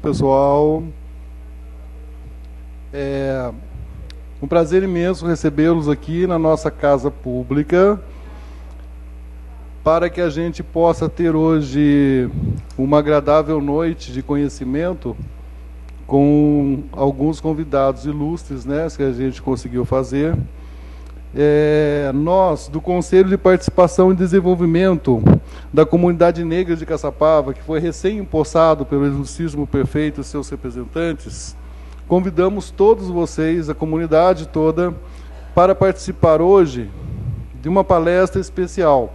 pessoal. É um prazer imenso recebê-los aqui na nossa casa pública, para que a gente possa ter hoje uma agradável noite de conhecimento com alguns convidados ilustres, né, que a gente conseguiu fazer. Nós, do Conselho de Participação e Desenvolvimento da Comunidade Negra de Caçapava, que foi recém-empossado pelo Ilustríssimo Prefeito e seus representantes, convidamos todos vocês, a comunidade toda, para participar hoje de uma palestra especial.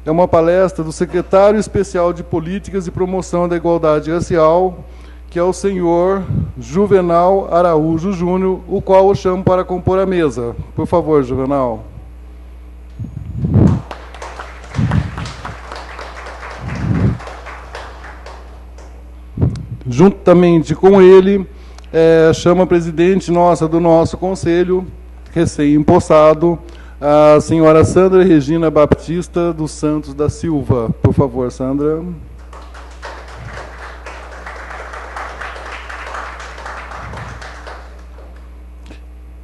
É uma palestra do Secretário Especial de Políticas e Promoção da Igualdade Racial, que é o senhor Juvenal Araújo Júnior, o qual eu chamo para compor a mesa. Por favor, Juvenal. Juntamente com ele, chama a presidente do nosso conselho, recém-empossado, a senhora Sandra Regina Baptista dos Santos da Silva. Por favor, Sandra.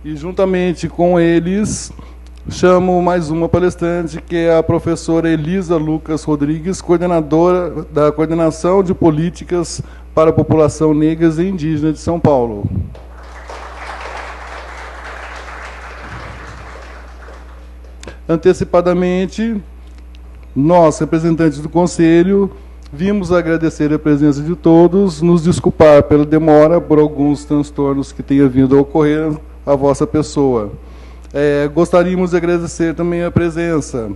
E, juntamente com eles, chamo mais uma palestrante, que é a professora Elisa Lucas Rodrigues, coordenadora da Coordenação de Políticas para a População Negra e Indígena de São Paulo. Antecipadamente, nós, representantes do Conselho, vimos agradecer a presença de todos, nos desculpar pela demora, por alguns transtornos que tenha vindo a ocorrer a vossa pessoa. Gostaríamos de agradecer também a presença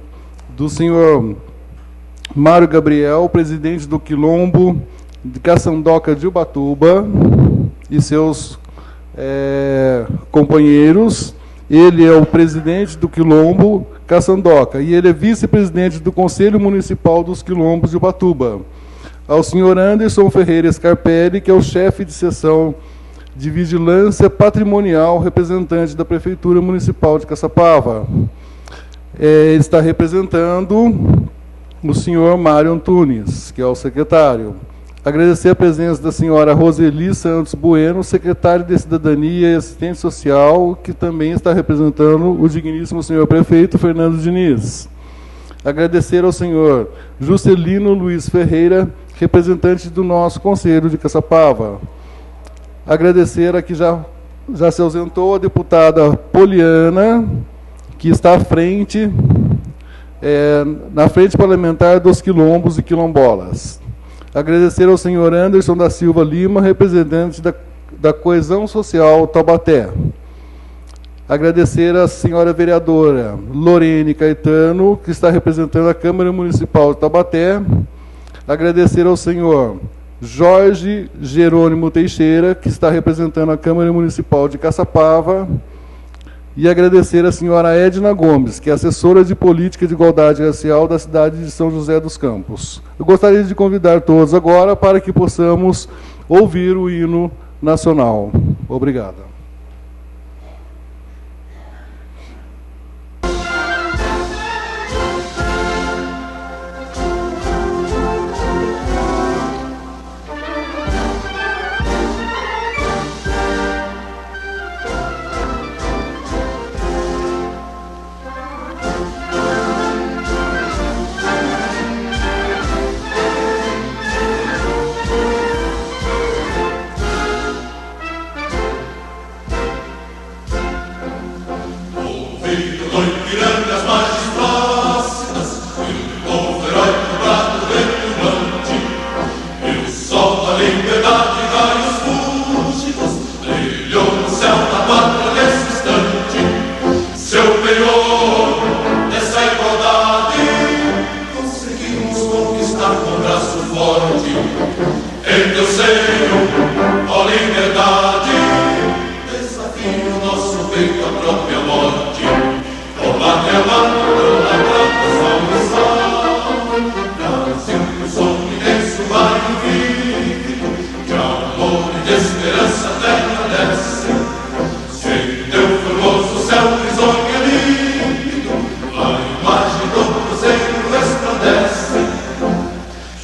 do senhor Mário Gabriel, presidente do Quilombo de Caçandoca de Ubatuba, e seus companheiros. Ele é o presidente do Quilombo Caçandoca e ele é vice-presidente do Conselho Municipal dos Quilombos de Ubatuba. Ao senhor Anderson Ferreira Scarpelli, que é o chefe de seção de Vigilância Patrimonial, representante da Prefeitura Municipal de Caçapava. Está representando o senhor Mário Antunes, que é o secretário. Agradecer a presença da senhora Roseli Santos Bueno, secretária de Cidadania e Assistente Social, que também está representando o digníssimo senhor prefeito Fernando Diniz. Agradecer ao senhor Juscelino Luiz Ferreira, representante do nosso Conselho de Caçapava. Agradecer a que já se ausentou a deputada Poliana, que está à frente, na frente parlamentar dos quilombos e quilombolas. Agradecer ao senhor Anderson da Silva Lima, representante da Coesão Social Taubaté. Agradecer à senhora vereadora Lorene Caetano, que está representando a Câmara Municipal de Taubaté. Agradecer ao senhor Jorge Jerônimo Teixeira, que está representando a Câmara Municipal de Caçapava, e agradecer à senhora Edna Gomes, que é assessora de Política de Igualdade Racial da cidade de São José dos Campos. Eu gostaria de convidar todos agora para que possamos ouvir o hino nacional. Obrigado.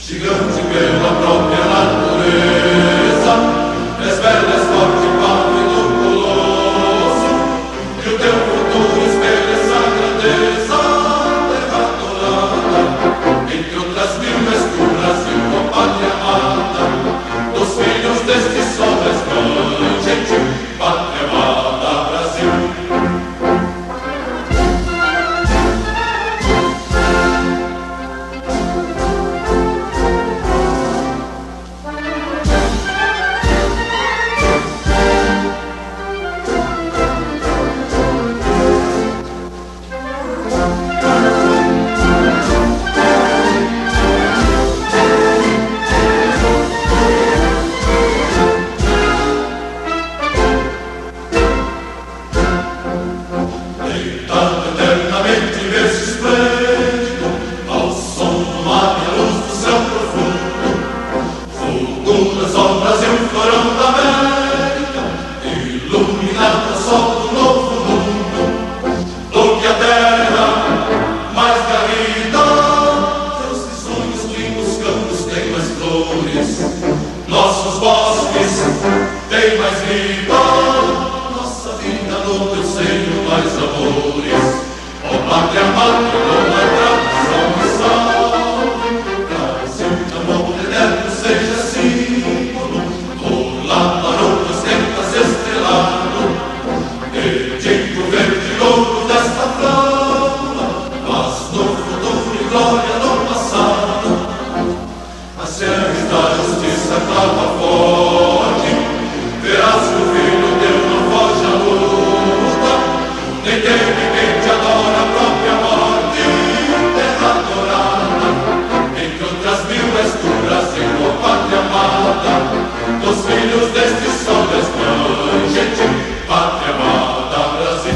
Gigante pela própria natureza. bem mais rica, nossa vida no teu seio mais amores. Ó pátria amada, toda tradição e salve, Brasil de amor eterno seja símbolo, rolar marotas, tentas estrelado, pedindo verde ouro desta flama, mas no futuro e glória no passado. A serve da justiça clama forte, verás que o filho teu não foge à luta, nem teme quem te adora a própria morte, terra adorada, entre outras mil és tu, Brasil, ó pátria amada, dos filhos deste sol resplandente, pátria amada, Brasil.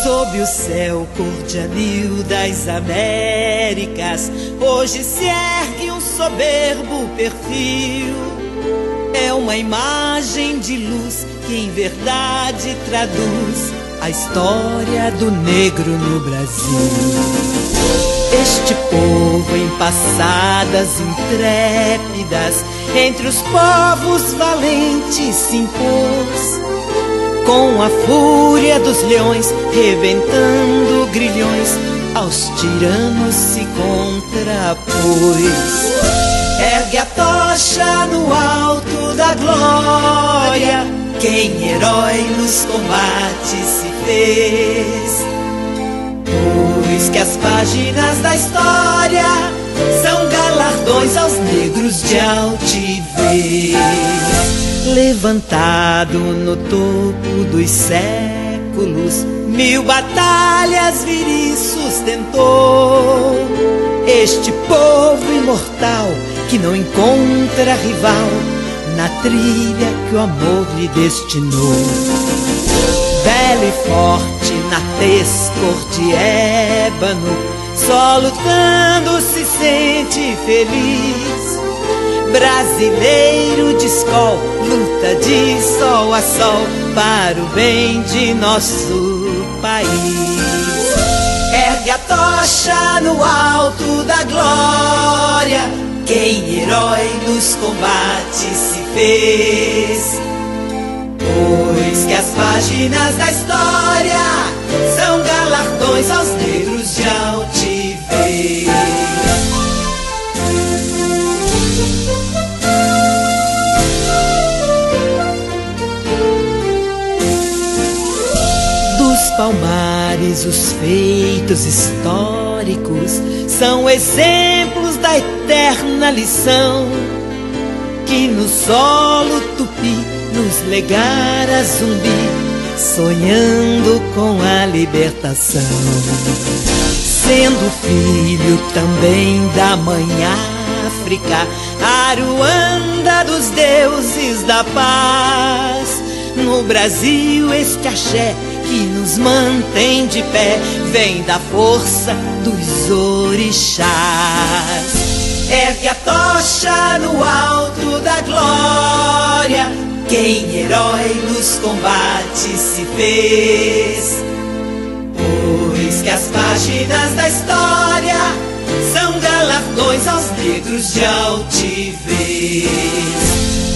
Sob o céu cor de anil das Américas, hoje se ergue um soberbo perfil. É uma imagem de luz que em verdade traduz a história do negro no Brasil. Este povo em passadas intrépidas, entre os povos valentes se impôs, com a fúria dos leões, reventando grilhões, aos tiranos se contrapôs. Ergue a tocha no alto da glória, quem herói nos combates se fez, pois que as páginas da história são galardões aos negros de altivez. Levantado no topo dos séculos, 1000 batalhas viris sustentou. Este povo imortal que não encontra rival na trilha que o amor lhe destinou. Belo e forte na tez cor de ébano, só lutando se sente feliz. Brasileiro de escola, luta de sol a sol para o bem de nosso país. Ergue a tocha no alto da glória, quem herói nos combates se fez. Pois que as páginas da história são galardões aos negros de altivez. Dos Palmares os feitos históricos são exemplos da eterna lição que no solo tupi nos legara Zumbi, sonhando com a libertação. Sendo filho também da mãe África, Aruanda dos deuses da paz. No Brasil este axé que nos mantém de pé vem da força dos orixás. Ergue a tocha no alto da glória, quem herói nos combates se fez. Pois que as páginas da história são galardões aos negros de altivez.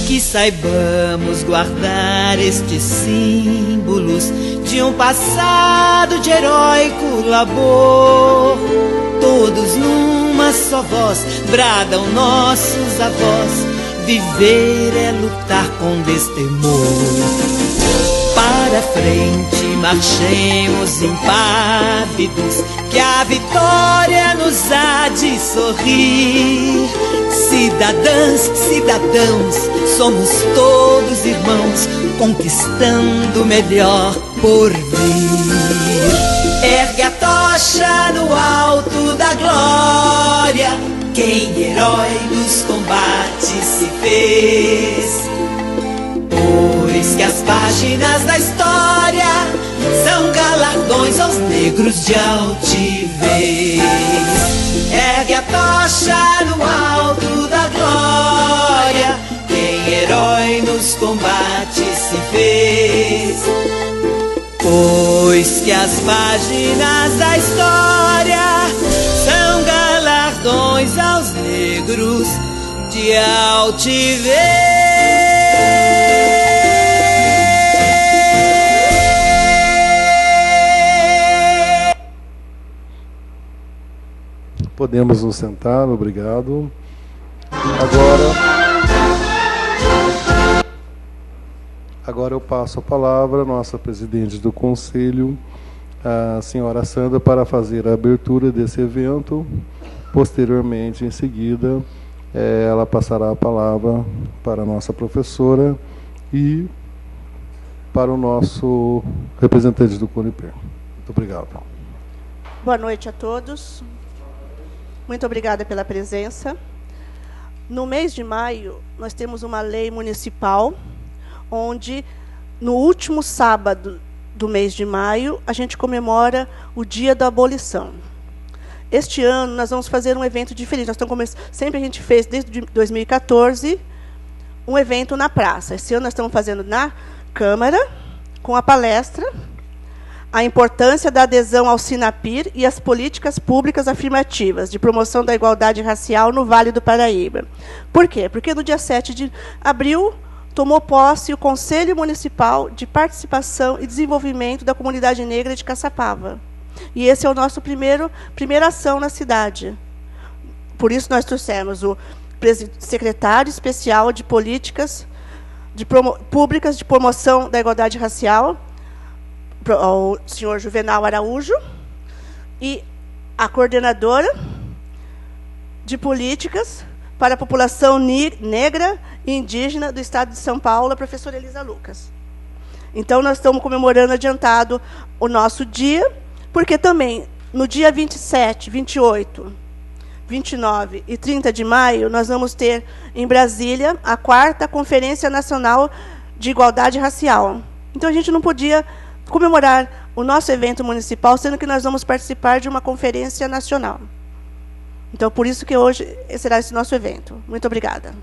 Que saibamos guardar estes símbolos de um passado de heróico labor. Todos numa só voz bradam nossos avós: viver é lutar com destemor. Para frente marchemos impávidos, que a vitória nos há de sorrir. Cidadãs, cidadãos, somos todos irmãos, conquistando o melhor por vir. Ergue a tocha no alto da glória, quem herói nos combates se fez. Pois que as páginas da história são galardões aos negros de altivez. Ergue a tocha no alto da glória, quem herói nos combates se fez. Pois que as páginas da história são galardões aos negros de altivez. Podemos nos sentar, obrigado. Agora eu passo a palavra à nossa presidente do Conselho, a senhora Sandra, para fazer a abertura desse evento. Posteriormente, em seguida, ela passará a palavra para a nossa professora e para o nosso representante do CONIPER. Muito obrigado. Boa noite a todos. Muito obrigada pela presença. No mês de maio, nós temos uma lei municipal, onde, no último sábado do mês de maio, a gente comemora o Dia da Abolição. Este ano, nós vamos fazer um evento diferente. Nós estamos sempre a gente fez, desde 2014, um evento na praça. Esse ano, nós estamos fazendo na Câmara, com a palestra A importância da adesão ao Sinapir e as políticas públicas afirmativas de promoção da igualdade racial no Vale do Paraíba. Por quê? Porque no dia 7 de abril tomou posse o Conselho Municipal de Participação e Desenvolvimento da Comunidade Negra de Caçapava. E esse é o nosso primeira ação na cidade. Por isso nós trouxemos o secretário especial de Políticas Públicas de Promoção da Igualdade Racial, o senhor Juvenal Araújo, e a coordenadora de políticas para a população negra e indígena do estado de São Paulo, a professora Elisa Lucas. Então, nós estamos comemorando adiantado o nosso dia, porque também, no dia 27, 28, 29 e 30 de maio, nós vamos ter, em Brasília, a 4ª Conferência Nacional de Igualdade Racial. Então, a gente não podia comemorar o nosso evento municipal, sendo que nós vamos participar de uma conferência nacional. Então, por isso que hoje será esse nosso evento. Muito obrigada.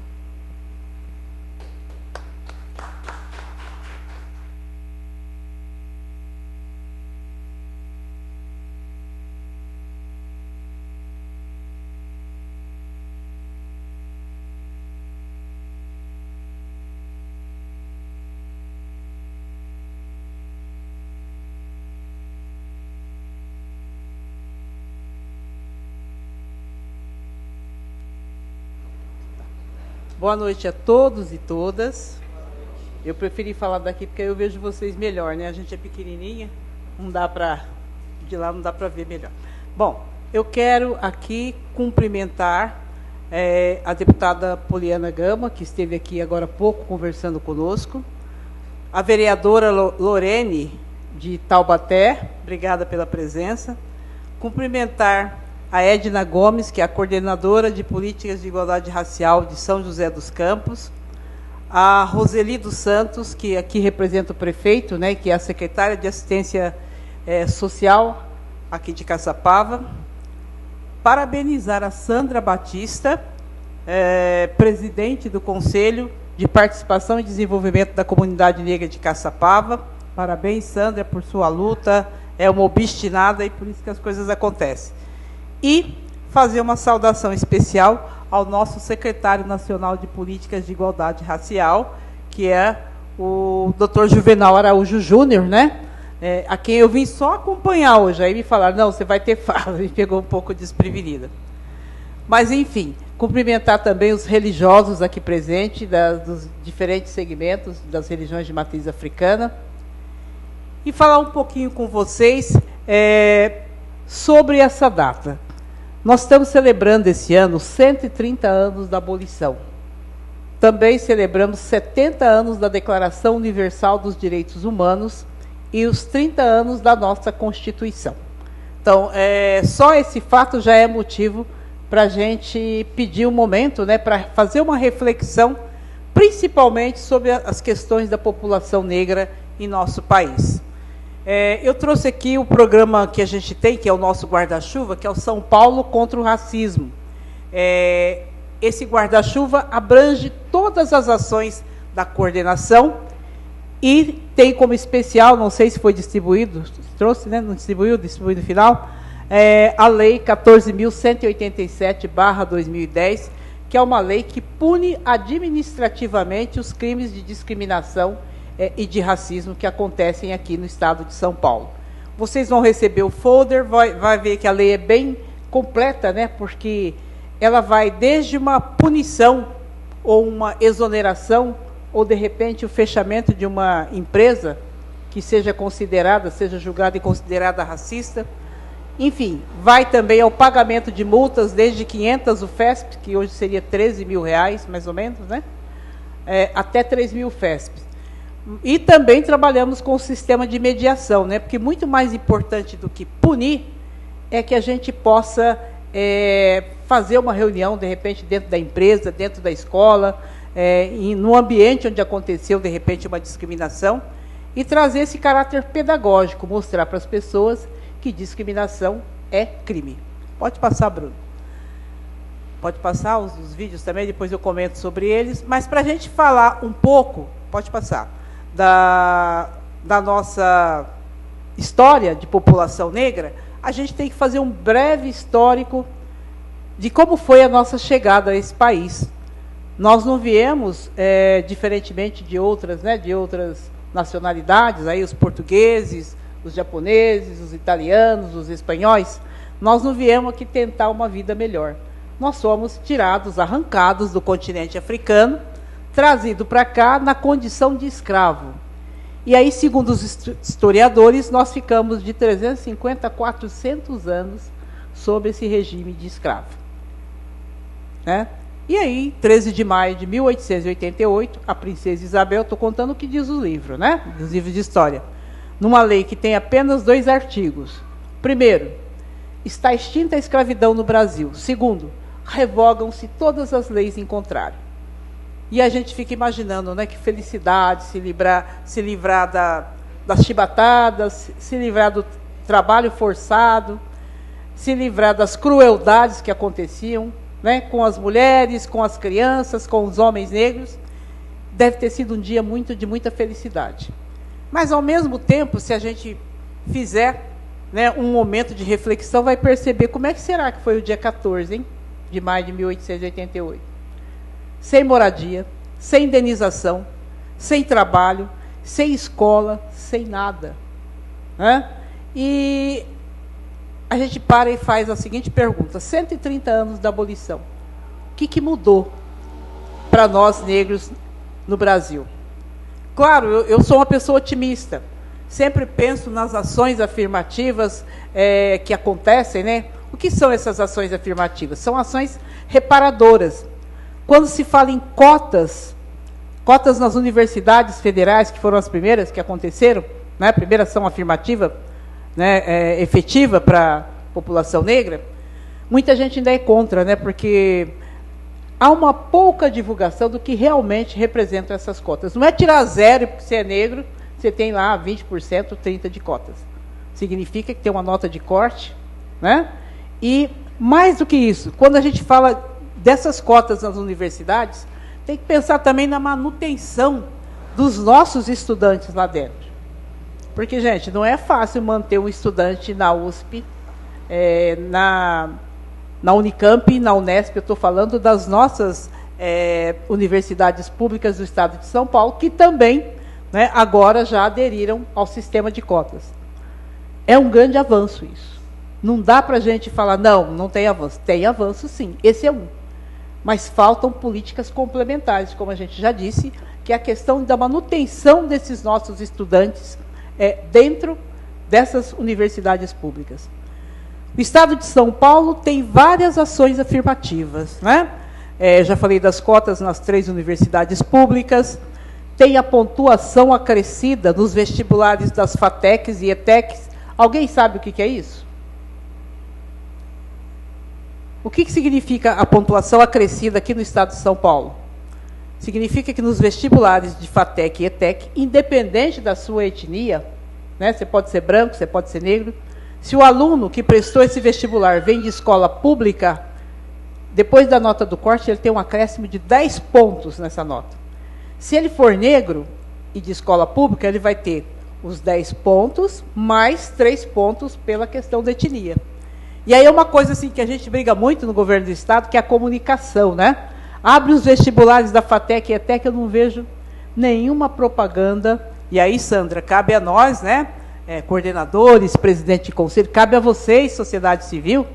Boa noite a todos e todas. Eu preferi falar daqui porque eu vejo vocês melhor, né? A gente é pequenininha, não dá para de lá não dá para ver melhor. Bom, eu quero aqui cumprimentar a deputada Poliana Gama, que esteve aqui agora há pouco conversando conosco, a vereadora Lorene de Taubaté, obrigada pela presença. Cumprimentar a Edna Gomes, que é a coordenadora de políticas de igualdade racial de São José dos Campos, a Roseli dos Santos, que aqui representa o prefeito, né, que é a secretária de assistência social aqui de Caçapava. Parabenizar a Sandra Batista, presidente do Conselho de Participação e Desenvolvimento da Comunidade Negra de Caçapava. Parabéns, Sandra, por sua luta. É uma obstinada e por isso que as coisas acontecem. E fazer uma saudação especial ao nosso secretário nacional de Políticas de Igualdade Racial, que é o Dr. Juvenal Araújo Júnior, né? A quem eu vim só acompanhar hoje. Aí me falaram, não, você vai ter fala, me pegou um pouco desprevenida. Mas, enfim, cumprimentar também os religiosos aqui presentes, dos diferentes segmentos das religiões de matriz africana, e falar um pouquinho com vocês sobre essa data. Nós estamos celebrando esse ano 130 anos da abolição. Também celebramos 70 anos da Declaração Universal dos Direitos Humanos e os 30 anos da nossa Constituição. Então, só esse fato já é motivo para a gente pedir um momento, né, para fazer uma reflexão, principalmente sobre as questões da população negra em nosso país. Eu trouxe aqui o programa que a gente tem, que é o nosso guarda-chuva, que é o São Paulo contra o Racismo. Esse guarda-chuva abrange todas as ações da coordenação e tem como especial, não sei se foi distribuído, trouxe, né? Não distribuiu no final, a Lei 14.187/2010, que é uma lei que pune administrativamente os crimes de discriminação e de racismo que acontecem aqui no estado de São Paulo. Vocês vão receber o folder, vai ver que a lei é bem completa, né? Porque ela vai desde uma punição ou uma exoneração, ou, de repente, o fechamento de uma empresa que seja julgada e considerada racista. Enfim, vai também ao pagamento de multas desde 500 UFESP, que hoje seria R$13 mil, mais ou menos, né? Até 3 mil UFESP. E também trabalhamos com o sistema de mediação, né? Porque muito mais importante do que punir é que a gente possa fazer uma reunião, de repente, dentro da empresa, dentro da escola, no ambiente onde aconteceu, de repente, uma discriminação, e trazer esse caráter pedagógico, mostrar para as pessoas que discriminação é crime. Pode passar, Bruno. Pode passar os vídeos também, depois eu comento sobre eles. Mas para a gente falar um pouco, pode passar, da nossa história de população negra, a gente tem que fazer um breve histórico de como foi a nossa chegada a esse país. Nós não viemos, diferentemente de outras nacionalidades, aí os portugueses, os japoneses, os italianos, os espanhóis, nós não viemos aqui tentar uma vida melhor. Nós fomos arrancados do continente africano, trazido para cá na condição de escravo. E aí, segundo os historiadores, nós ficamos de 350 a 400 anos sob esse regime de escravo. Né? E aí, 13 de maio de 1888, a princesa Isabel, estou contando o que diz o livro, né? Os livros de história, numa lei que tem apenas 2 artigos. Primeiro, está extinta a escravidão no Brasil. Segundo, revogam-se todas as leis em contrário. E a gente fica imaginando, né, que felicidade se livrar das chibatadas, se livrar do trabalho forçado, se livrar das crueldades que aconteciam, né, com as mulheres, com as crianças, com os homens negros. Deve ter sido um dia de muita felicidade. Mas, ao mesmo tempo, se a gente fizer, né, um momento de reflexão, vai perceber como é que será que foi o dia 14 de maio de 1888. Sem moradia, sem indenização, sem trabalho, sem escola, sem nada. Né? E a gente para e faz a seguinte pergunta: 130 anos da abolição, o que mudou para nós negros no Brasil. Claro, eu sou uma pessoa otimista. Sempre penso nas ações afirmativas que acontecem, né? O que são essas ações afirmativas? São ações reparadoras. Quando se fala em cotas nas universidades federais, que foram as primeiras que aconteceram, né? A primeira ação afirmativa, né, efetiva para a população negra, muita gente ainda é contra, né? Porque há uma pouca divulgação do que realmente representam essas cotas. Não é tirar zero porque você é negro, você tem lá 20%, 30% de cotas. Significa que tem uma nota de corte, né? E, mais do que isso, quando a gente fala dessas cotas nas universidades, tem que pensar também na manutenção dos nossos estudantes lá dentro. Porque, gente, não é fácil manter um estudante na USP, na Unicamp, na Unesp. Eu estou falando das nossas universidades públicas do estado de São Paulo, que também, né, agora já aderiram ao sistema de cotas. É um grande avanço isso. Não dá para a gente falar, não tem avanço. Tem avanço, sim. Esse é um. Mas faltam políticas complementares, como a gente já disse, que é a questão da manutenção desses nossos estudantes dentro dessas universidades públicas. O estado de São Paulo tem várias ações afirmativas, né? Já falei das cotas nas 3 universidades públicas, tem a pontuação acrescida nos vestibulares das FATECs e ETECs. Alguém sabe o que é isso? O que significa a pontuação acrescida aqui no estado de São Paulo? Significa que nos vestibulares de FATEC e ETEC, independente da sua etnia, né, você pode ser branco, você pode ser negro, se o aluno que prestou esse vestibular vem de escola pública, depois da nota do corte, ele tem um acréscimo de 10 pontos nessa nota. Se ele for negro e de escola pública, ele vai ter os 10 pontos, mais 3 pontos pela questão da etnia. E aí é uma coisa assim, que a gente briga muito no governo do estado, que é a comunicação, né? Abre os vestibulares da FATEC e ETEC, eu não vejo nenhuma propaganda. E aí, Sandra, cabe a nós, né, coordenadores, presidente de conselho, cabe a vocês, sociedade civil,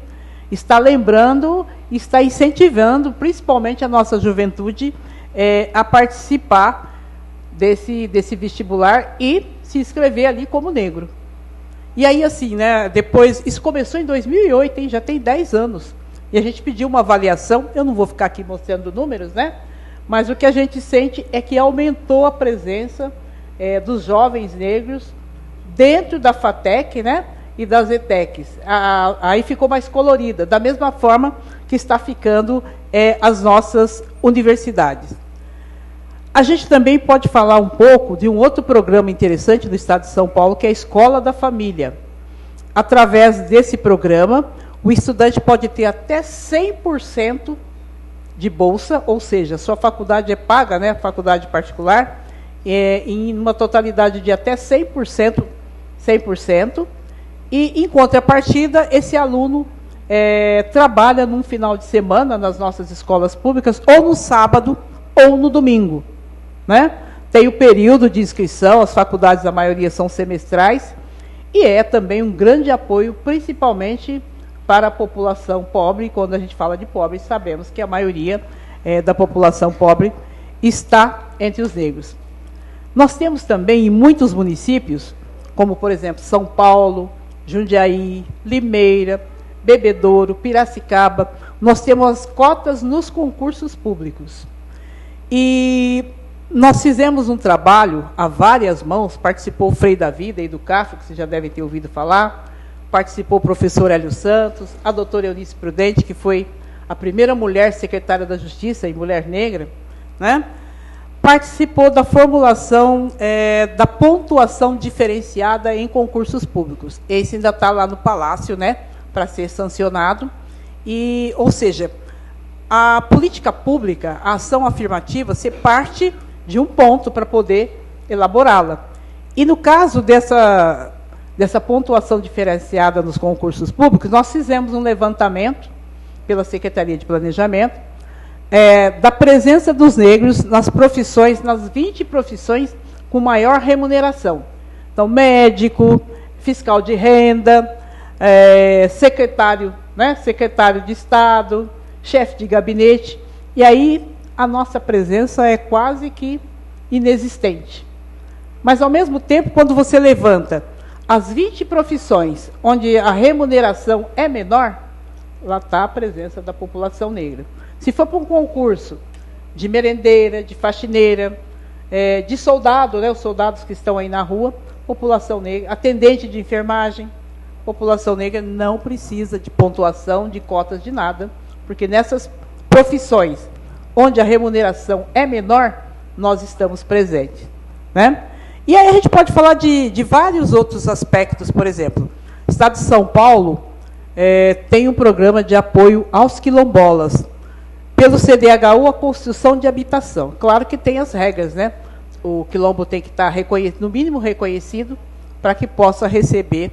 está lembrando, está incentivando, principalmente a nossa juventude, a participar desse vestibular e se inscrever ali como negro. E aí, assim, né, depois, isso começou em 2008, hein, já tem 10 anos. E a gente pediu uma avaliação, eu não vou ficar aqui mostrando números, né, mas o que a gente sente é que aumentou a presença dos jovens negros dentro da FATEC, né, e das ETECs. Aí ficou mais colorida, da mesma forma que está ficando as nossas universidades. A gente também pode falar um pouco de um outro programa interessante do estado de São Paulo, que é a Escola da Família. Através desse programa, o estudante pode ter até 100% de bolsa, ou seja, sua faculdade é paga, né, a faculdade particular, em uma totalidade de até 100%, e, em contrapartida, esse aluno trabalha num final de semana nas nossas escolas públicas, ou no sábado, ou no domingo. Né? Tem o período de inscrição, as faculdades, a maioria são semestrais, e é também um grande apoio, principalmente para a população pobre. Quando a gente fala de pobre, sabemos que a maioria da população pobre está entre os negros. Nós temos também em muitos municípios, como, por exemplo, São Paulo, Jundiaí, Limeira, Bebedouro, Piracicaba, nós temos as cotas nos concursos públicos. E nós fizemos um trabalho a várias mãos, participou o Frei da Vida e do CAF, que vocês já devem ter ouvido falar, participou o professor Hélio Santos, a doutora Eunice Prudente, que foi a primeira mulher secretária da Justiça e mulher negra, né? Participou da formulação da pontuação diferenciada em concursos públicos. Esse ainda está lá no Palácio, né, para ser sancionado. E, ou seja, a política pública, a ação afirmativa, você parte de um ponto para poder elaborá-la. E no caso dessa pontuação diferenciada nos concursos públicos, nós fizemos um levantamento pela Secretaria de Planejamento da presença dos negros nas profissões, nas 20 profissões com maior remuneração. Então, médico, fiscal de renda, secretário, né, secretário de Estado, chefe de gabinete. E aí a nossa presença é quase que inexistente. Mas, ao mesmo tempo, quando você levanta as 20 profissões onde a remuneração é menor, lá está a presença da população negra. Se for para um concurso de merendeira, de faxineira, de soldado, né, os soldados que estão aí na rua, população negra, atendente de enfermagem, população negra não precisa de pontuação, de cotas, de nada, porque nessas profissões onde a remuneração é menor, nós estamos presentes, né? E aí a gente pode falar de vários outros aspectos, por exemplo, o Estado de São Paulo tem um programa de apoio aos quilombolas. Pelo CDHU, a construção de habitação. Claro que tem as regras, né? O quilombo tem que estar no mínimo reconhecido para que possa receber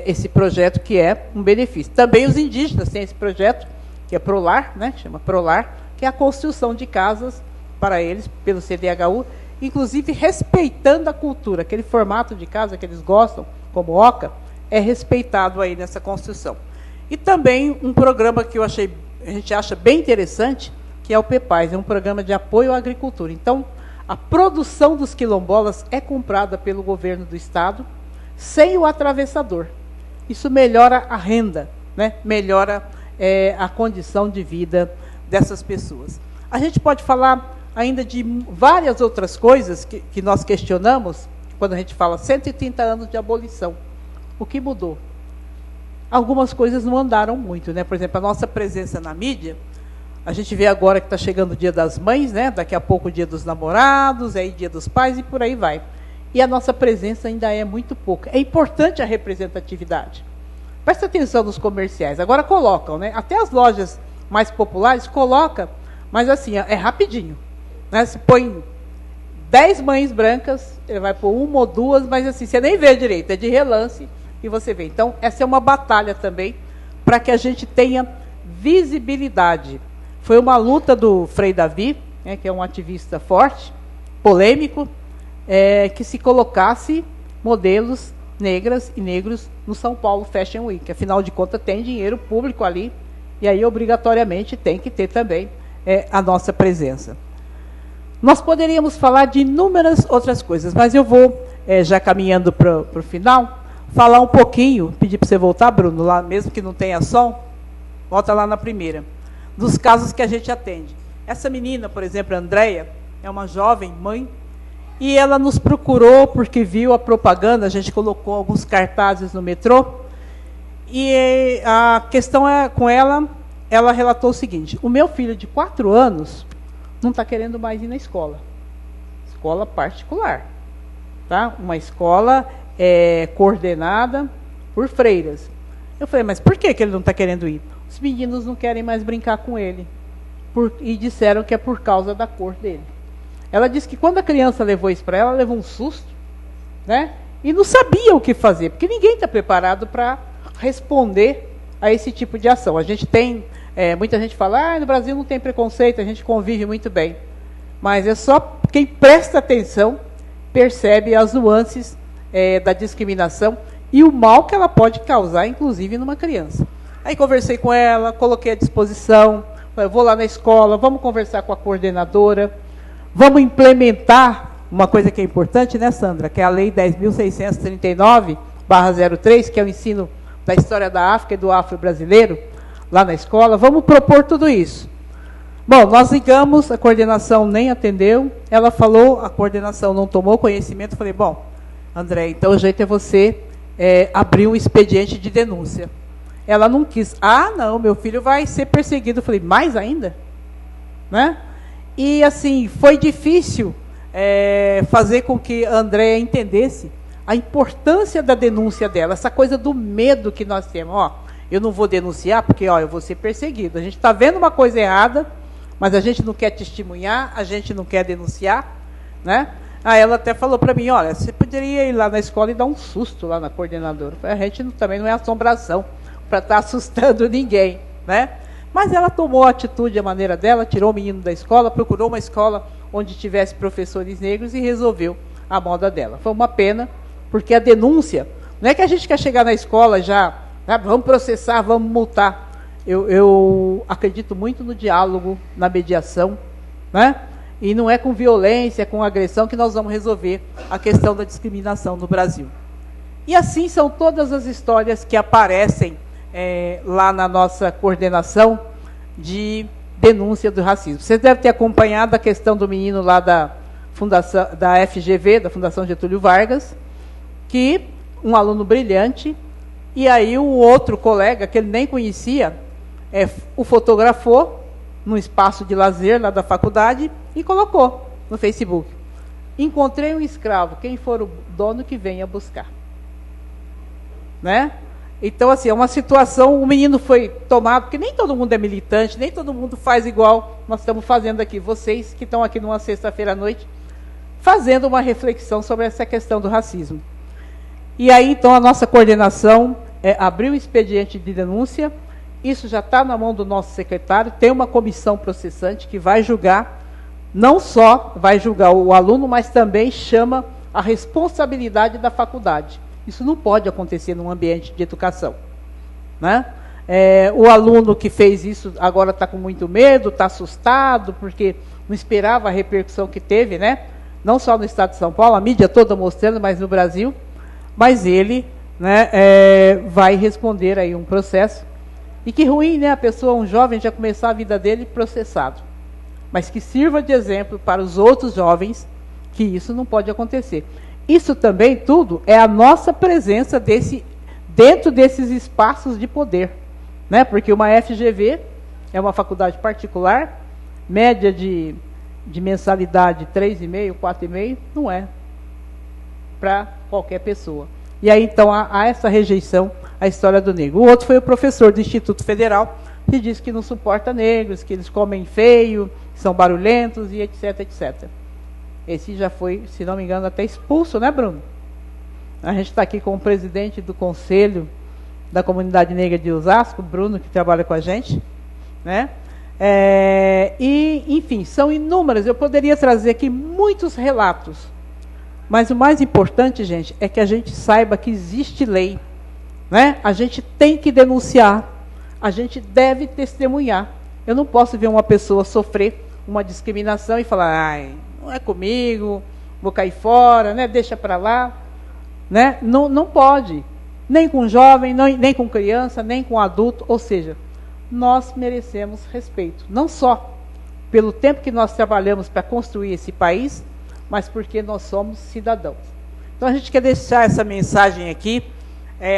esse projeto, que é um benefício. Também os indígenas têm esse projeto, que é Prolar, né? Chama Prolar, que é a construção de casas para eles, pelo CDHU, inclusive respeitando a cultura. Aquele formato de casa que eles gostam, como oca, é respeitado aí nessa construção. E também um programa que a gente acha bem interessante, que é o PEPAS, é um programa de apoio à agricultura. Então, a produção dos quilombolas é comprada pelo governo do Estado, sem o atravessador. Isso melhora a renda, né? Melhora a condição de vida dessas pessoas. A gente pode falar ainda de várias outras coisas que nós questionamos, quando a gente fala 130 anos de abolição. O que mudou? Algumas coisas não andaram muito, né? Por exemplo, a nossa presença na mídia, a gente vê agora que está chegando o Dia das Mães, né? Daqui a pouco o Dia dos Namorados, aí Dia dos Pais e por aí vai. E a nossa presença ainda é muito pouca. É importante a representatividade. Presta atenção nos comerciais. Agora colocam, né? Até as lojas mais populares colocam, mas assim, é rapidinho, né? Se põe 10 mães brancas, ele vai pôr uma ou duas, mas assim, você nem vê direito, é de relance e você vê. Então, essa é uma batalha também para que a gente tenha visibilidade. Foi uma luta do Frei Davi, né, que é um ativista forte, polêmico, que se colocasse modelos negras e negros no São Paulo Fashion Week. Afinal de contas, tem dinheiro público ali, e aí, obrigatoriamente, tem que ter também a nossa presença. Nós poderíamos falar de inúmeras outras coisas, mas eu vou, já caminhando para o final, falar um pouquinho, pedir para você voltar, Bruno, lá mesmo que não tenha som, volta lá na primeira, dos casos que a gente atende. Essa menina, por exemplo, a Andréia, é uma jovem mãe, e ela nos procurou porque viu a propaganda, a gente colocou alguns cartazes no metrô, e a questão com ela relatou o seguinte: o meu filho de 4 anos não está querendo mais ir na escola particular, tá? Uma escola coordenada por freiras. Eu falei, mas por que ele não está querendo ir? Os meninos não querem mais brincar com ele, e disseram que é por causa da cor dele. Ela disse que quando a criança levou isso para ela levou um susto, né? E não sabia o que fazer, porque ninguém está preparado para responder a esse tipo de ação. A gente tem, muita gente fala, no Brasil não tem preconceito, a gente convive muito bem. Mas é só quem presta atenção percebe as nuances da discriminação e o mal que ela pode causar, inclusive, numa criança. Aí conversei com ela, coloquei à disposição, falei, eu vou lá na escola, vamos conversar com a coordenadora, vamos implementar uma coisa que é importante, né, Sandra? Que é a Lei 10.639/03, que é o ensino da história da África e do afro-brasileiro, lá na escola. Vamos propor tudo isso. Bom, nós ligamos, a coordenação nem atendeu, ela falou, a coordenação não tomou conhecimento, eu falei, bom, André, então o jeito é você abrir um expediente de denúncia. Ela não quis. Ah, não, meu filho vai ser perseguido. Eu falei, mais ainda? Né? E, assim, foi difícil fazer com que a Andréa entendesse a importância da denúncia dela, essa coisa do medo que nós temos. Ó, eu não vou denunciar porque eu vou ser perseguido. A gente está vendo uma coisa errada, mas a gente não quer testemunhar, a gente não quer denunciar, né? Aí ela até falou para mim, olha, você poderia ir lá na escola e dar um susto lá na coordenadora. A gente também não é assombração para estar assustando ninguém, né? Mas ela tomou a atitude, a maneira dela, tirou o menino da escola, procurou uma escola onde tivesse professores negros e resolveu a moda dela. Foi uma pena, porque a denúncia, não é que a gente quer chegar na escola já, vamos processar, vamos multar. Eu acredito muito no diálogo, na mediação, né? E não é com violência, é com agressão que nós vamos resolver a questão da discriminação no Brasil. E assim são todas as histórias que aparecem lá na nossa coordenação de denúncia do racismo. Vocês devem ter acompanhado a questão do menino lá da Fundação, da FGV, da Fundação Getúlio Vargas, que um aluno brilhante, e aí o outro colega, que ele nem conhecia, o fotografou num espaço de lazer lá da faculdade e colocou no Facebook. Encontrei um escravo, quem for o dono que venha buscar. Né? Então, assim, é uma situação, o menino foi tomado, porque nem todo mundo é militante, nem todo mundo faz igual nós estamos fazendo aqui. Vocês que estão aqui numa sexta-feira à noite, fazendo uma reflexão sobre essa questão do racismo. E aí, então, a nossa coordenação abriu o expediente de denúncia, isso já está na mão do nosso secretário, tem uma comissão processante que vai julgar, não só vai julgar o aluno, mas também chama a responsabilidade da faculdade. Isso não pode acontecer num ambiente de educação. Né? O aluno que fez isso agora está com muito medo, está assustado, porque não esperava a repercussão que teve, né? Não só no estado de São Paulo, a mídia toda mostrando, mas no Brasil. Mas ele, né, vai responder aí um processo. E que ruim, né? A pessoa, um jovem, já começar a vida dele processado. Mas que sirva de exemplo para os outros jovens que isso não pode acontecer. Isso também, tudo, é a nossa presença dentro desses espaços de poder. Né? Porque uma FGV é uma faculdade particular, média de mensalidade 3,5, 4,5, não é para qualquer pessoa. E aí, então, há essa rejeição à história do negro. O outro foi o professor do Instituto Federal, que disse que não suporta negros, que eles comem feio, são barulhentos e etc, etc. Esse já foi, se não me engano, até expulso, né, Bruno? A gente está aqui com o presidente do Conselho da Comunidade Negra de Osasco, Bruno, que trabalha com a gente. Né? E, enfim, são inúmeras. Eu poderia trazer aqui muitos relatos. Mas o mais importante, gente, é que a gente saiba que existe lei. Né? A gente tem que denunciar. A gente deve testemunhar. Eu não posso ver uma pessoa sofrer uma discriminação e falar, ai, não é comigo, vou cair fora, né? Deixa para lá. Né? Não pode. Nem com jovem, nem com criança, nem com adulto. Ou seja, nós merecemos respeito. Não só pelo tempo que nós trabalhamos para construir esse país, mas porque nós somos cidadãos. Então a gente quer deixar essa mensagem aqui.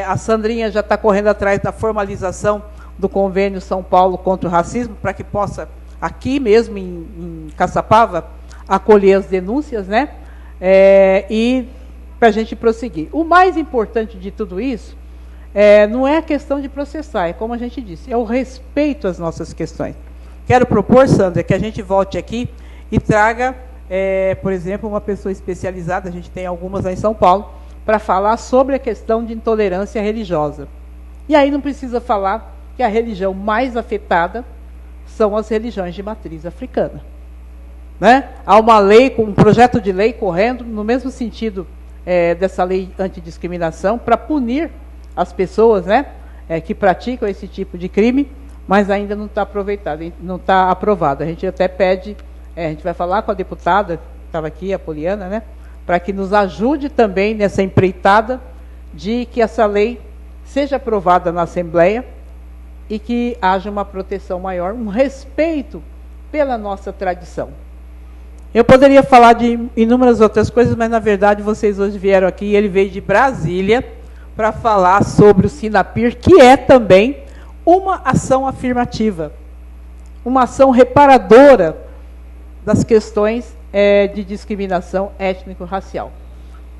A Sandrinha já está correndo atrás da formalização do Convênio São Paulo contra o Racismo, para que possa, aqui mesmo em Caçapava, acolher as denúncias, né? E para a gente prosseguir. O mais importante de tudo isso não é a questão de processar, é como a gente disse, é o respeito às nossas questões. Quero propor, Sandra, que a gente volte aqui e traga, por exemplo, uma pessoa especializada, a gente tem algumas aí em São Paulo, para falar sobre a questão de intolerância religiosa. E aí não precisa falar que a religião mais afetada são as religiões de matriz africana. Né? Há uma lei, um projeto de lei correndo no mesmo sentido dessa lei antidiscriminação para punir as pessoas, né, que praticam esse tipo de crime, mas ainda não está aproveitado, não está aprovado. A gente até pede, a gente vai falar com a deputada, que estava aqui, a Poliana, né, para que nos ajude também nessa empreitada de que essa lei seja aprovada na Assembleia e que haja uma proteção maior, um respeito pela nossa tradição. Eu poderia falar de inúmeras outras coisas, mas, na verdade, vocês hoje vieram aqui, e ele veio de Brasília para falar sobre o Sinapir, que é também uma ação afirmativa, uma ação reparadora das questões de discriminação étnico-racial.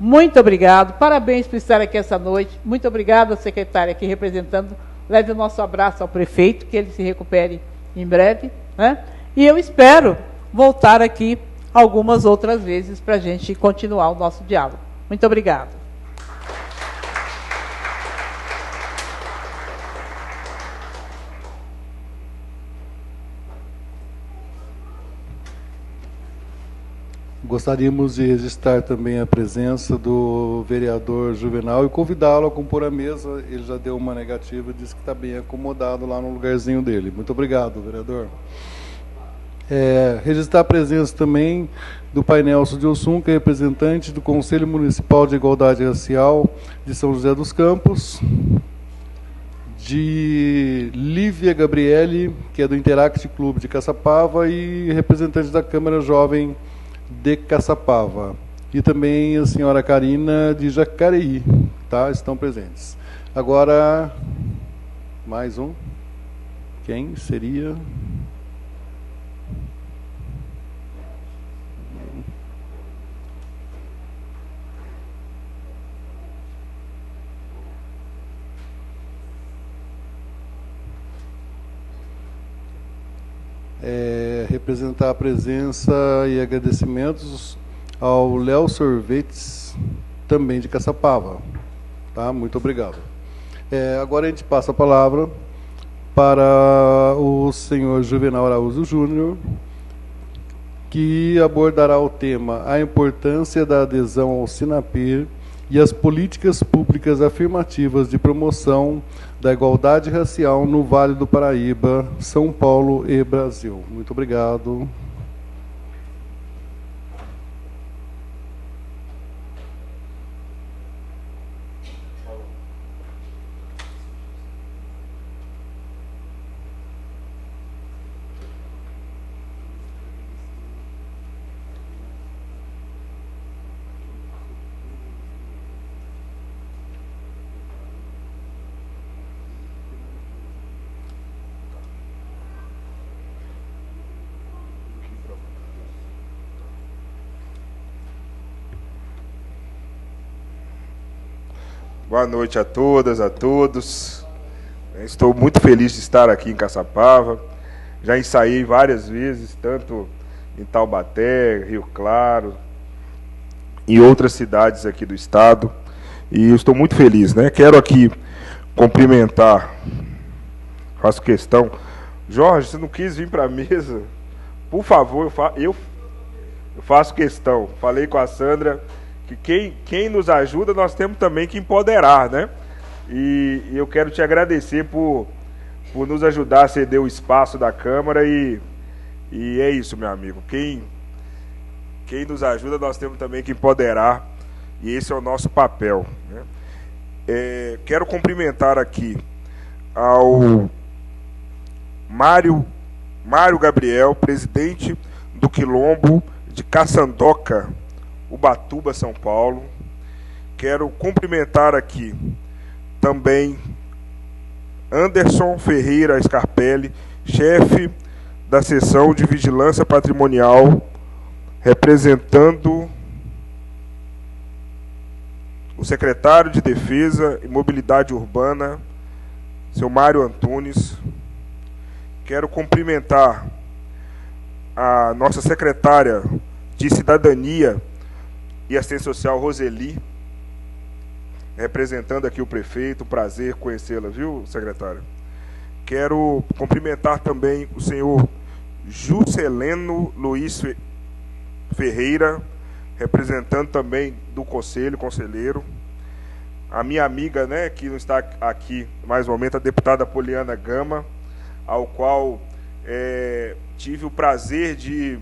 Muito obrigado, parabéns por estar aqui essa noite, muito obrigado à secretária aqui representando, leve o nosso abraço ao prefeito, que ele se recupere em breve, né? E eu espero voltar aqui algumas outras vezes para a gente continuar o nosso diálogo. Muito obrigado. Gostaríamos de registrar também a presença do vereador Juvenal e convidá-lo a compor a mesa. Ele já deu uma negativa e disse que está bem acomodado lá no lugarzinho dele. Muito obrigado, vereador. Registrar a presença também do pai Nelson de Ossum, que é representante do Conselho Municipal de Igualdade Racial de São José dos Campos, de Lívia Gabriele, que é do Interact Clube de Caçapava, e representante da Câmara Jovem de Caçapava. E também a senhora Karina de Jacareí, tá? Estão presentes. Agora, mais um. Quem seria? Representar a presença e agradecimentos ao Léo Sorvetes, também de Caçapava. Tá? Muito obrigado. Agora a gente passa a palavra para o senhor Juvenal Araújo Júnior, que abordará o tema A Importância da Adesão ao SINAPIR e as políticas públicas afirmativas de promoção da igualdade racial no Vale do Paraíba, São Paulo e Brasil. Muito obrigado. Boa noite a todas, a todos. Estou muito feliz de estar aqui em Caçapava. Já ensaiei várias vezes, tanto em Taubaté, Rio Claro e outras cidades aqui do estado. E eu estou muito feliz, né? Quero aqui cumprimentar, faço questão. Jorge, você não quis vir para a mesa? Por favor, eu faço questão. Falei com a Sandra que quem nos ajuda, nós temos também que empoderar, né? E eu quero te agradecer por nos ajudar a ceder o espaço da Câmara e é isso, meu amigo. Quem nos ajuda, nós temos também que empoderar, e esse é o nosso papel, né? Quero cumprimentar aqui ao Mário Gabriel, presidente do Quilombo de Caçandoca, Ubatuba, São Paulo. Quero cumprimentar aqui também Anderson Ferreira Scarpelli, chefe da seção de vigilância patrimonial, representando o secretário de Defesa e Mobilidade Urbana, seu Mário Antunes. Quero cumprimentar a nossa secretária de Cidadania e Assistência Social, Roseli, representando aqui o prefeito. Prazer conhecê-la, viu, secretária? Quero cumprimentar também o senhor Jusceleno Luiz Ferreira, representando também do conselheiro. A minha amiga, né, que não está aqui mais um momento, a deputada Poliana Gama, ao qual tive o prazer de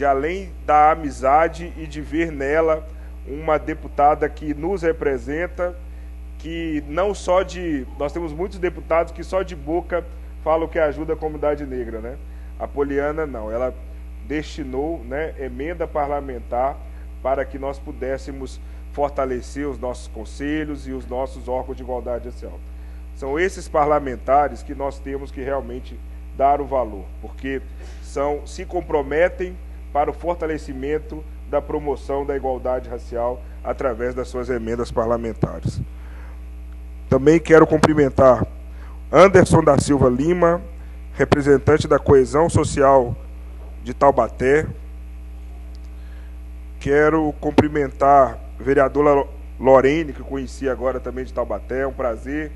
além da amizade e de ver nela uma deputada que nos representa, que não só nós temos muitos deputados que só de boca falam que ajuda a comunidade negra, né? A Poliana não, ela destinou, né, emenda parlamentar para que nós pudéssemos fortalecer os nossos conselhos e os nossos órgãos de igualdade racial. São esses parlamentares que nós temos que realmente dar o valor, porque se comprometem para o fortalecimento da promoção da igualdade racial através das suas emendas parlamentares. Também quero cumprimentar Anderson da Silva Lima, representante da Coesão Social de Taubaté. Quero cumprimentar a vereadora Lorene, que conheci agora também de Taubaté, é um prazer.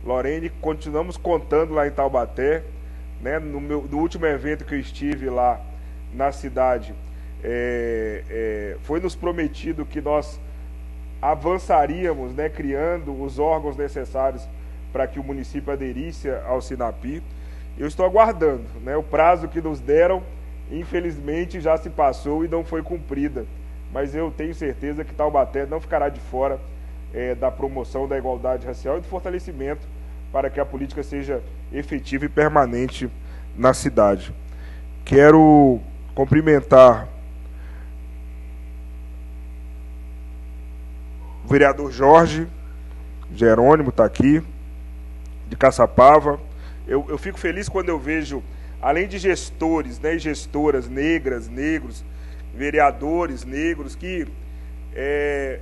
Lorene, continuamos contando lá em Taubaté, né? No último evento que eu estive lá na cidade, foi nos prometido que nós avançaríamos, né, criando os órgãos necessários para que o município aderisse ao SINAPIR. Eu estou aguardando, né? O prazo que nos deram infelizmente já se passou e não foi cumprida. Mas eu tenho certeza que Taubaté não ficará de fora da promoção da igualdade racial e do fortalecimento para que a política seja efetiva e permanente na cidade. Quero cumprimentar o vereador Jorge Jerônimo, está aqui, de Caçapava. Eu fico feliz quando eu vejo, além de gestores, né, e gestoras negras, negros, vereadores negros, que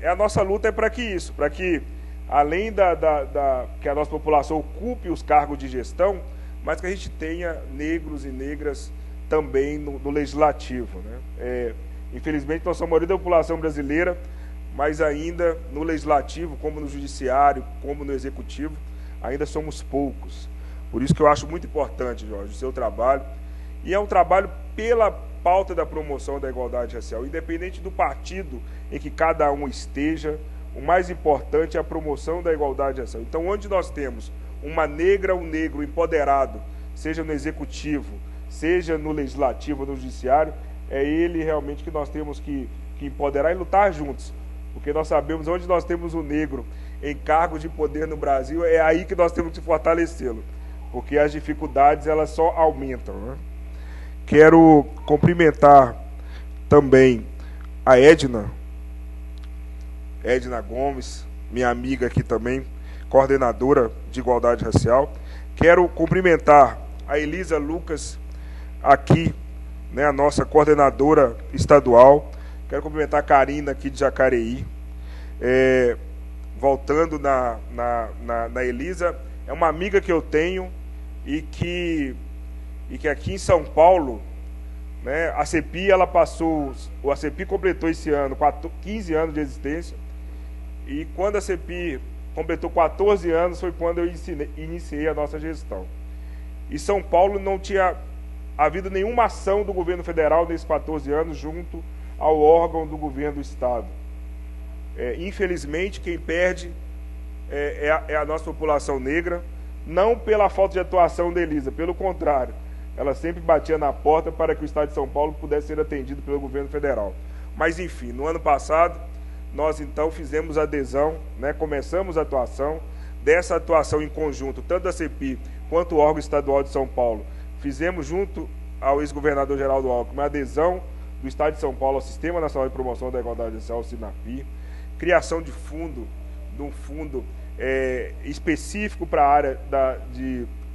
a nossa luta é para que isso, para que, além que a nossa população ocupe os cargos de gestão, mas que a gente tenha negros e negras também no legislativo, né? Infelizmente, nós somos a maioria da população brasileira, mas ainda no legislativo, como no judiciário, como no executivo, ainda somos poucos. Por isso que eu acho muito importante, Jorge, o seu trabalho. E é um trabalho pela pauta da promoção da igualdade racial. Independente do partido em que cada um esteja, o mais importante é a promoção da igualdade racial. Então, onde nós temos uma negra, um negro empoderado, seja no executivo, seja no legislativo, no judiciário, é ele realmente que nós temos que empoderar e lutar juntos. Porque nós sabemos onde nós temos o negro em cargos de poder no Brasil, é aí que nós temos que fortalecê-lo. Porque as dificuldades, elas só aumentam, né? Quero cumprimentar também a Edna Gomes, minha amiga aqui também, coordenadora de igualdade racial. Quero cumprimentar a Elisa Lucas, aqui, né, a nossa coordenadora estadual. Quero cumprimentar a Karina, aqui de Jacareí. Voltando na Elisa, é uma amiga que eu tenho e que aqui em São Paulo, né, a CEPI, a CEPI completou esse ano 15 anos de existência, e quando a CEPI completou 14 anos foi quando eu iniciei a nossa gestão. E São Paulo não tinha havido nenhuma ação do governo federal nesses 14 anos junto ao órgão do governo do Estado. Infelizmente, quem perde é a nossa população negra, não pela falta de atuação da Elisa, pelo contrário, ela sempre batia na porta para que o Estado de São Paulo pudesse ser atendido pelo governo federal. Mas, enfim, no ano passado, nós então fizemos adesão, né, começamos a atuação. Dessa atuação em conjunto, tanto da CEPI quanto o órgão estadual de São Paulo, fizemos junto ao ex-governador Geraldo Alckmin a adesão do Estado de São Paulo ao Sistema Nacional de Promoção da Igualdade Racial, o SINAPI, criação de um fundo específico para a área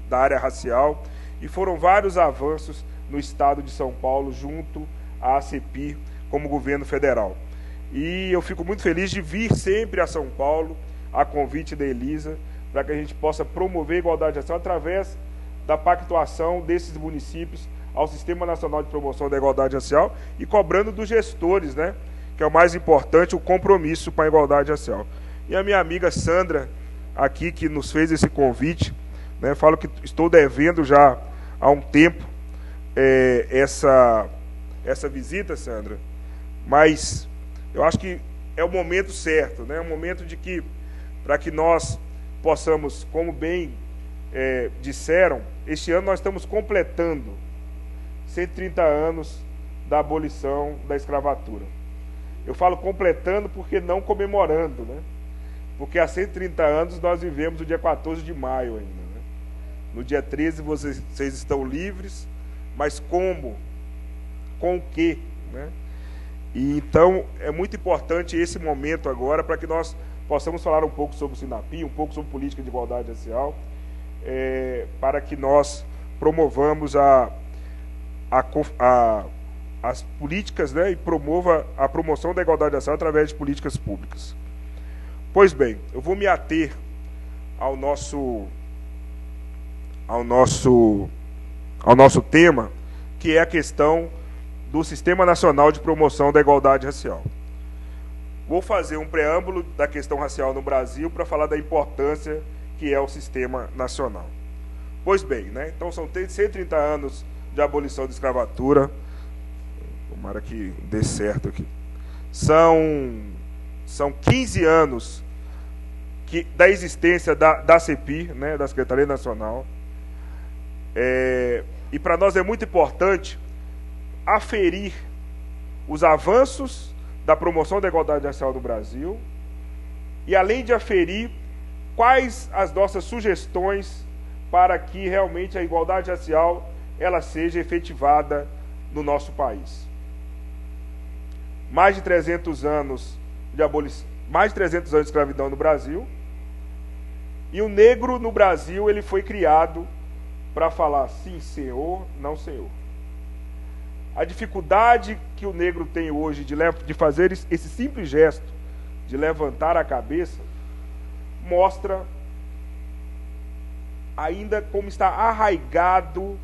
da área racial, e foram vários avanços no Estado de São Paulo junto à CEPI como governo federal. E eu fico muito feliz de vir sempre a São Paulo, a convite da Elisa, para que a gente possa promover a igualdade racial através da pactuação desses municípios ao Sistema Nacional de Promoção da Igualdade Racial e cobrando dos gestores, né, que é o mais importante, o compromisso com a igualdade racial. E a minha amiga Sandra, aqui, que nos fez esse convite, né, falo que estou devendo já há um tempo essa visita, Sandra, mas eu acho que é o momento certo, né, é o momento de que, para que nós possamos, como bem disseram, este ano nós estamos completando 130 anos da abolição da escravatura. Eu falo completando porque não comemorando, né? Porque há 130 anos nós vivemos o dia 14 de maio ainda, né? No dia 13 vocês estão livres, mas como? Com o quê? Né? E então é muito importante esse momento agora para que nós possamos falar um pouco sobre o SINAPI, um pouco sobre política de igualdade racial, para que nós promovamos as políticas, né, e promova a promoção da igualdade racial através de políticas públicas. Pois bem, eu vou me ater ao nosso tema, que é a questão do Sistema Nacional de Promoção da Igualdade Racial. Vou fazer um preâmbulo da questão racial no Brasil para falar da importância que é o Sistema Nacional. Pois bem, né, então são 130 anos de abolição da escravatura. Tomara que dê certo aqui. São 15 anos da existência da CEPI, né, da Secretaria Nacional. E para nós é muito importante aferir os avanços da promoção da igualdade racial no Brasil e, além de aferir, quais as nossas sugestões para que realmente a igualdade racial ela seja efetivada no nosso país. Mais de 300 anos de mais de 300 anos de escravidão no Brasil, e o negro no Brasil ele foi criado para falar sim, senhor, não, senhor. A dificuldade que o negro tem hoje de fazer esse simples gesto, de levantar a cabeça, mostra ainda como está arraigado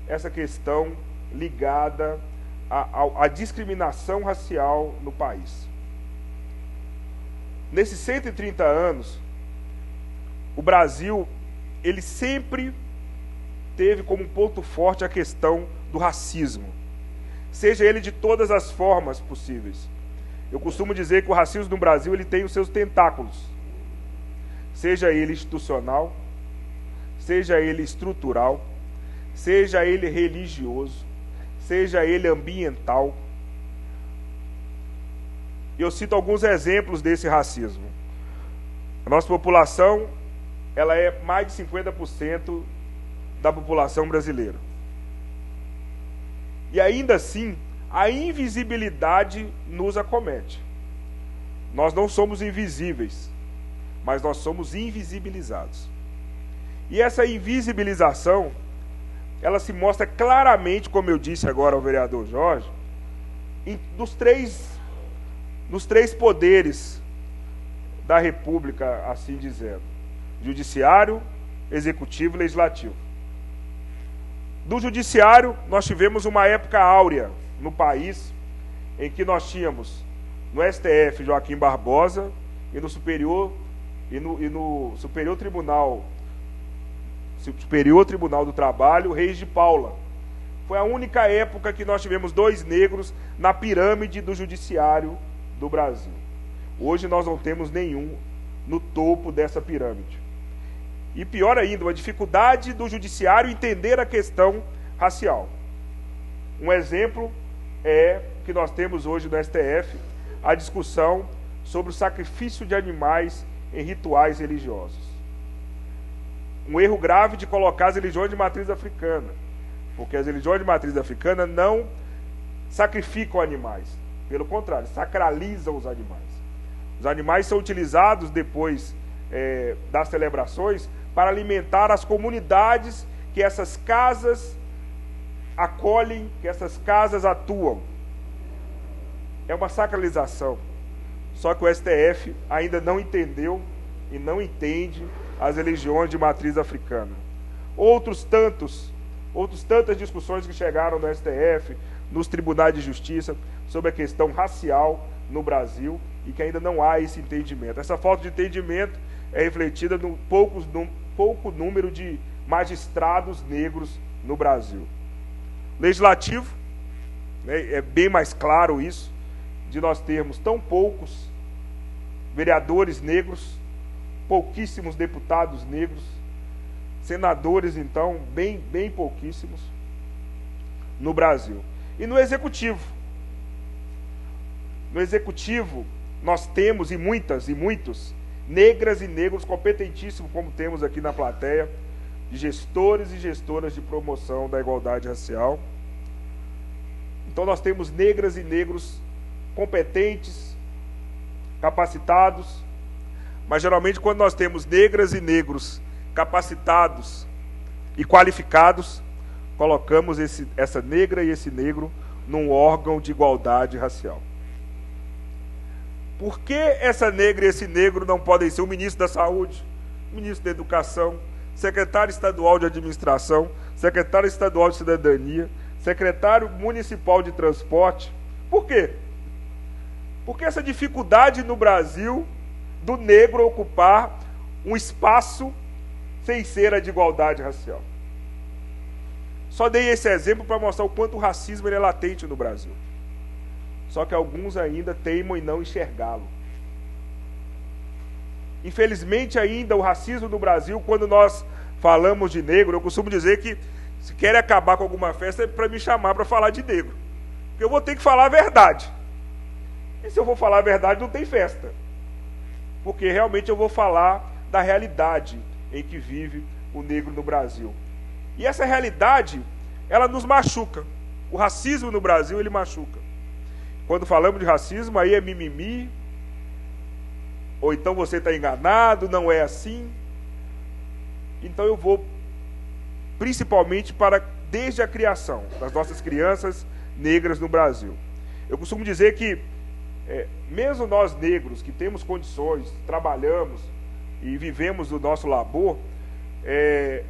essa questão ligada à discriminação racial no país. Nesses 130 anos, o Brasil, ele sempre teve como ponto forte a questão do racismo, seja ele de todas as formas possíveis. Eu costumo dizer que o racismo no Brasil ele tem os seus tentáculos, seja ele institucional, seja ele estrutural, seja ele religioso, seja ele ambiental. Eu cito alguns exemplos desse racismo. A nossa população, ela é mais de 50% da população brasileira. E ainda assim, a invisibilidade nos acomete. Nós não somos invisíveis, mas nós somos invisibilizados. E essa invisibilização, ela se mostra claramente, como eu disse agora ao vereador Jorge, nos três poderes da República, assim dizendo: judiciário, executivo e legislativo. Do judiciário, nós tivemos uma época áurea no país, em que nós tínhamos no STF Joaquim Barbosa e no Superior Tribunal do Trabalho, Reis de Paula. Foi a única época que nós tivemos dois negros na pirâmide do judiciário do Brasil. Hoje nós não temos nenhum no topo dessa pirâmide. E pior ainda, uma dificuldade do judiciário entender a questão racial. Um exemplo é que nós temos hoje no STF a discussão sobre o sacrifício de animais em rituais religiosos. Um erro grave de colocar as religiões de matriz africana, porque as religiões de matriz africana não sacrificam animais, pelo contrário, sacralizam os animais. Os animais são utilizados depois das celebrações para alimentar as comunidades que essas casas acolhem, que essas casas atuam. É uma sacralização. Só que o STF ainda não entendeu e não entende as religiões de matriz africana. Outras tantas discussões que chegaram no STF, nos tribunais de justiça, sobre a questão racial no Brasil, e que ainda não há esse entendimento. Essa falta de entendimento é refletida no pouco número de magistrados negros no Brasil. Legislativo, né, é bem mais claro isso, de nós termos tão poucos vereadores negros, pouquíssimos deputados negros, senadores, então, bem pouquíssimos no Brasil. E no Executivo? No Executivo, nós temos, e muitos, negras e negros competentíssimos, como temos aqui na plateia, de gestores e gestoras de promoção da igualdade racial. Então nós temos negras e negros competentes, capacitados, mas geralmente quando nós temos negras e negros capacitados e qualificados, colocamos essa negra e esse negro num órgão de igualdade racial. Por que essa negra e esse negro não podem ser o ministro da Saúde, o ministro da Educação, secretário estadual de Administração, secretário estadual de Cidadania, secretário municipal de Transporte? Por quê? Porque essa dificuldade no Brasil do negro ocupar um espaço sem ser a de igualdade racial. Só dei esse exemplo para mostrar o quanto o racismo é latente no Brasil. Só que alguns ainda teimam em não enxergá-lo. Infelizmente ainda o racismo no Brasil, quando nós falamos de negro, eu costumo dizer que se querem acabar com alguma festa é para me chamar para falar de negro. Porque eu vou ter que falar a verdade. E se eu vou falar a verdade, não tem festa. Porque realmente eu vou falar da realidade em que vive o negro no Brasil. E essa realidade, ela nos machuca. O racismo no Brasil, ele machuca. Quando falamos de racismo, aí é mimimi, ou então você está enganado, não é assim. Então eu vou principalmente desde a criação das nossas crianças negras no Brasil. Eu costumo dizer que, mesmo nós negros que temos condições, trabalhamos e vivemos o nosso labor,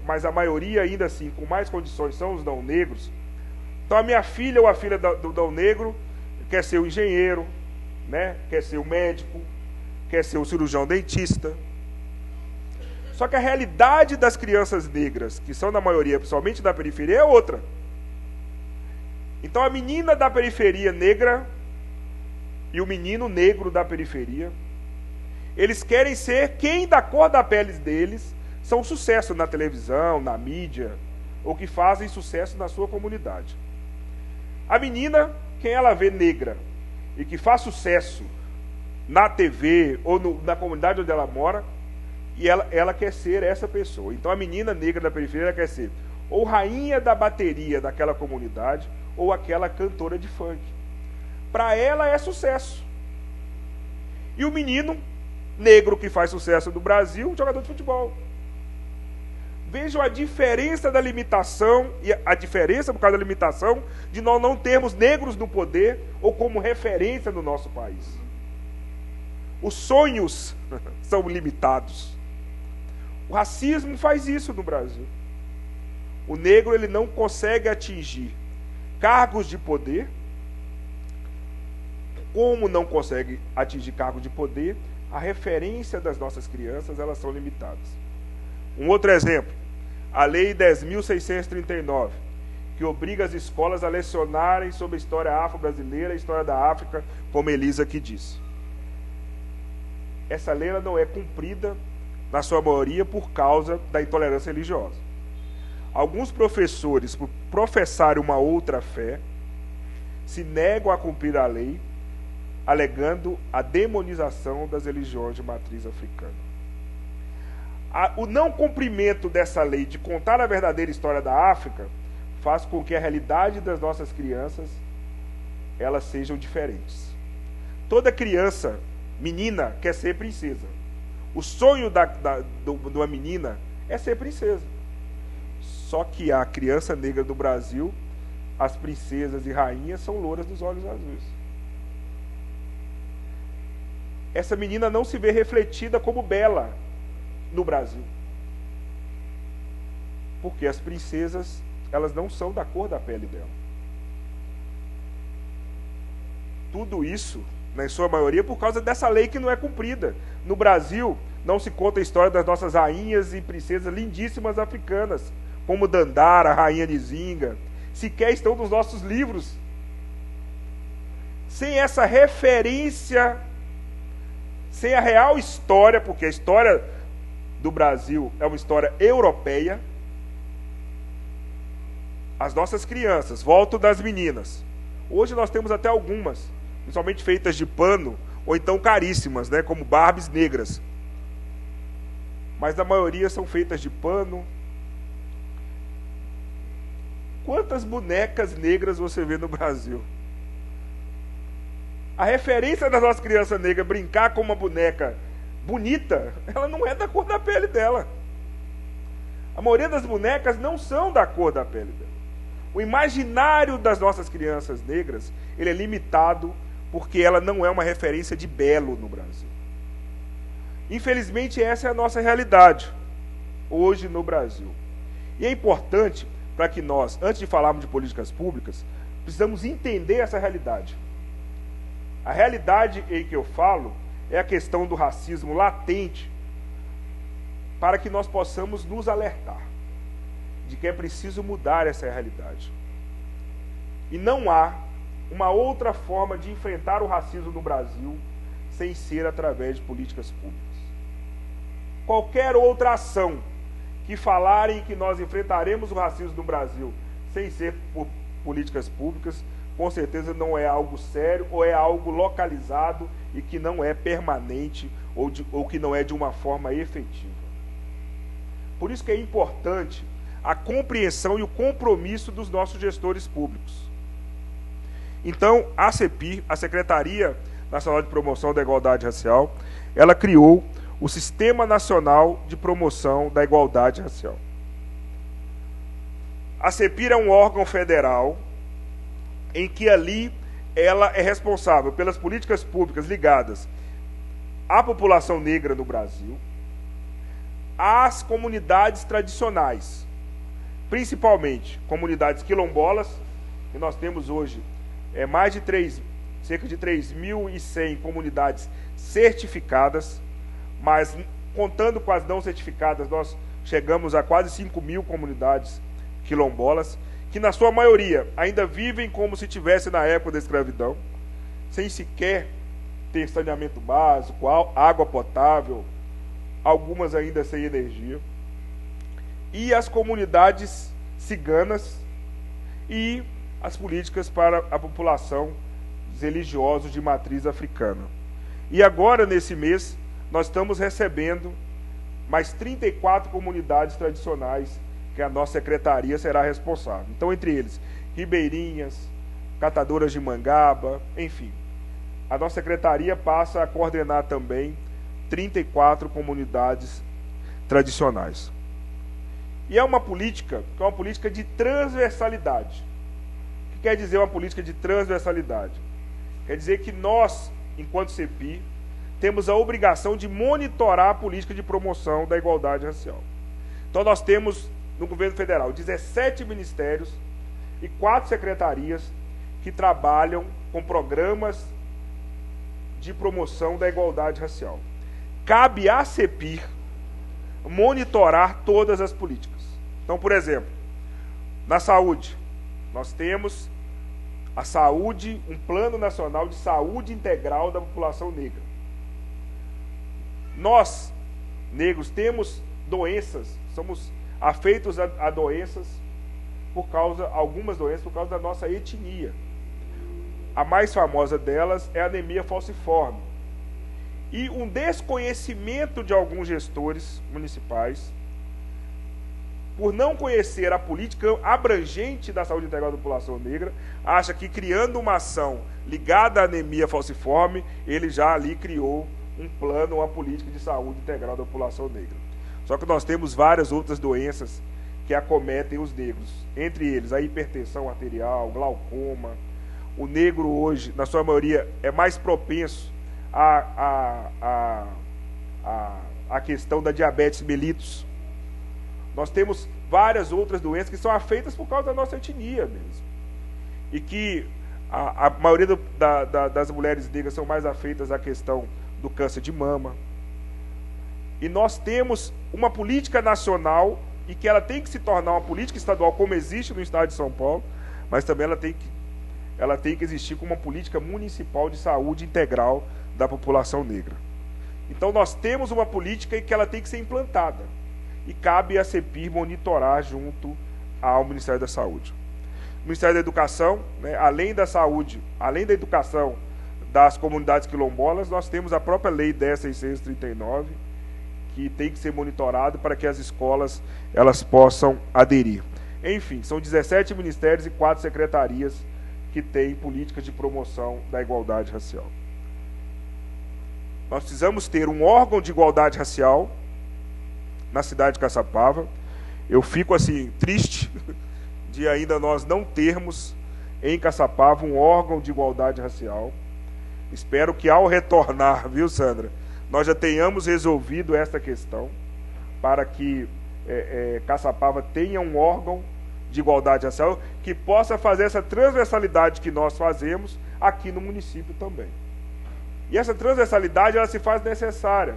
mas a maioria ainda assim, com mais condições, são os não negros. Então a minha filha ou a filha do não negro quer ser o engenheiro, né? Quer ser o médico, quer ser o cirurgião dentista. Só que a realidade das crianças negras, que são na maioria, principalmente da periferia, é outra. Então a menina da periferia negra e o menino negro da periferia, eles querem ser quem da cor da pele deles são sucesso na televisão, na mídia, ou que fazem sucesso na sua comunidade. A menina, quem ela vê negra e que faz sucesso na TV ou na comunidade onde ela mora, e ela quer ser essa pessoa. Então a menina negra da periferia quer ser ou rainha da bateria daquela comunidade ou aquela cantora de funk. Para ela é sucesso. E o menino negro que faz sucesso no Brasil, jogador de futebol. Vejam a diferença da limitação, e a diferença por causa da limitação de nós não termos negros no poder ou como referência no nosso país. Os sonhos são limitados. O racismo faz isso no Brasil. O negro, ele não consegue atingir cargos de poder. Como não consegue atingir cargos de poder, a referência das nossas crianças, elas são limitadas. Um outro exemplo, a Lei 10.639, que obriga as escolas a lecionarem sobre a história afro-brasileira e a história da África, como Elisa aqui disse. Essa lei ela não é cumprida, na sua maioria, por causa da intolerância religiosa. Alguns professores, por professarem uma outra fé, se negam a cumprir a lei, alegando a demonização das religiões de matriz africana. O não cumprimento dessa lei de contar a verdadeira história da África faz com que a realidade das nossas crianças elas sejam diferentes. Toda criança, menina, quer ser princesa. O sonho de uma menina é ser princesa. Só que a criança negra do Brasil, as princesas e rainhas são louras dos olhos azuis. Essa menina não se vê refletida como bela no Brasil. Porque as princesas, elas não são da cor da pele dela. Tudo isso, na sua maioria, por causa dessa lei que não é cumprida. No Brasil, não se conta a história das nossas rainhas e princesas lindíssimas africanas, como Dandara, Rainha Nzinga, sequer estão nos nossos livros. Sem essa referência, sem a real história, porque a história do Brasil é uma história europeia, as nossas crianças, volto das meninas, hoje nós temos até algumas, principalmente feitas de pano, ou então caríssimas, né, como Barbies negras. Mas a maioria são feitas de pano. Quantas bonecas negras você vê no Brasil? A referência das nossas crianças negras brincar com uma boneca bonita, ela não é da cor da pele dela. A maioria das bonecas não são da cor da pele dela. O imaginário das nossas crianças negras, ele é limitado porque ela não é uma referência de belo no Brasil. Infelizmente, essa é a nossa realidade hoje no Brasil. E é importante para que nós, antes de falarmos de políticas públicas, precisamos entender essa realidade. A realidade em que eu falo é a questão do racismo latente, para que nós possamos nos alertar de que é preciso mudar essa realidade. E não há uma outra forma de enfrentar o racismo no Brasil sem ser através de políticas públicas. Qualquer outra ação que falarem que nós enfrentaremos o racismo no Brasil sem ser por políticas públicas com certeza não é algo sério ou é algo localizado e que não é permanente ou que não é de uma forma efetiva. Por isso que é importante a compreensão e o compromisso dos nossos gestores públicos. Então, a CEPIR, a Secretaria Nacional de Promoção da Igualdade Racial, ela criou o Sistema Nacional de Promoção da Igualdade Racial. A CEPIR é um órgão federal em que ali ela é responsável pelas políticas públicas ligadas à população negra no Brasil, às comunidades tradicionais, principalmente comunidades quilombolas, que nós temos hoje cerca de 3.100 comunidades certificadas, mas contando com as não certificadas, nós chegamos a quase 5.000 comunidades quilombolas, que na sua maioria ainda vivem como se estivesse na época da escravidão, sem sequer ter saneamento básico, água potável, algumas ainda sem energia. E as comunidades ciganas e as políticas para a população dos religiosos de matriz africana. E agora, nesse mês, nós estamos recebendo mais 34 comunidades tradicionais que a nossa secretaria será responsável. Então, entre eles, ribeirinhas, catadoras de mangaba, enfim. A nossa secretaria passa a coordenar também 34 comunidades tradicionais. E é uma política que é uma política de transversalidade. O que quer dizer uma política de transversalidade? Quer dizer que nós, enquanto CEPIR, temos a obrigação de monitorar a política de promoção da igualdade racial. Então nós temos, no governo federal, 17 ministérios e 4 secretarias que trabalham com programas de promoção da igualdade racial. Cabe à CEPIR monitorar todas as políticas. Então, por exemplo, na saúde, nós temos a saúde, um plano nacional de saúde integral da população negra. Nós, negros, temos doenças, somos afeitos a doenças algumas doenças por causa da nossa etnia. A mais famosa delas é a anemia falciforme. E um desconhecimento de alguns gestores municipais, por não conhecer a política abrangente da saúde integral da população negra, acha que criando uma ação ligada à anemia falciforme, ele já ali criou um plano, uma política de saúde integral da população negra. Só que nós temos várias outras doenças que acometem os negros, entre eles a hipertensão arterial, glaucoma. O negro hoje, na sua maioria, é mais propenso à questão da diabetes mellitus. Nós temos várias outras doenças que são afeitas por causa da nossa etnia mesmo. E que a maioria das mulheres negras são mais afeitas à questão do câncer de mama. E nós temos uma política nacional e que ela tem que se tornar uma política estadual como existe no estado de São Paulo, mas também ela tem que existir como uma política municipal de saúde integral da população negra. Então nós temos uma política e que ela tem que ser implantada. E cabe à CEPIR monitorar junto ao Ministério da Saúde. O Ministério da Educação, né, além da saúde, além da educação das comunidades quilombolas, nós temos a própria Lei 10.639, que tem que ser monitorado para que as escolas elas possam aderir. Enfim, são 17 ministérios e 4 secretarias que têm políticas de promoção da igualdade racial. Nós precisamos ter um órgão de igualdade racial na cidade de Caçapava. Eu fico assim triste de ainda nós não termos em Caçapava um órgão de igualdade racial. Espero que ao retornar, viu, Sandra, nós já tenhamos resolvido esta questão para que Caçapava tenha um órgão de igualdade racial que possa fazer essa transversalidade que nós fazemos aqui no município também. E essa transversalidade ela se faz necessária,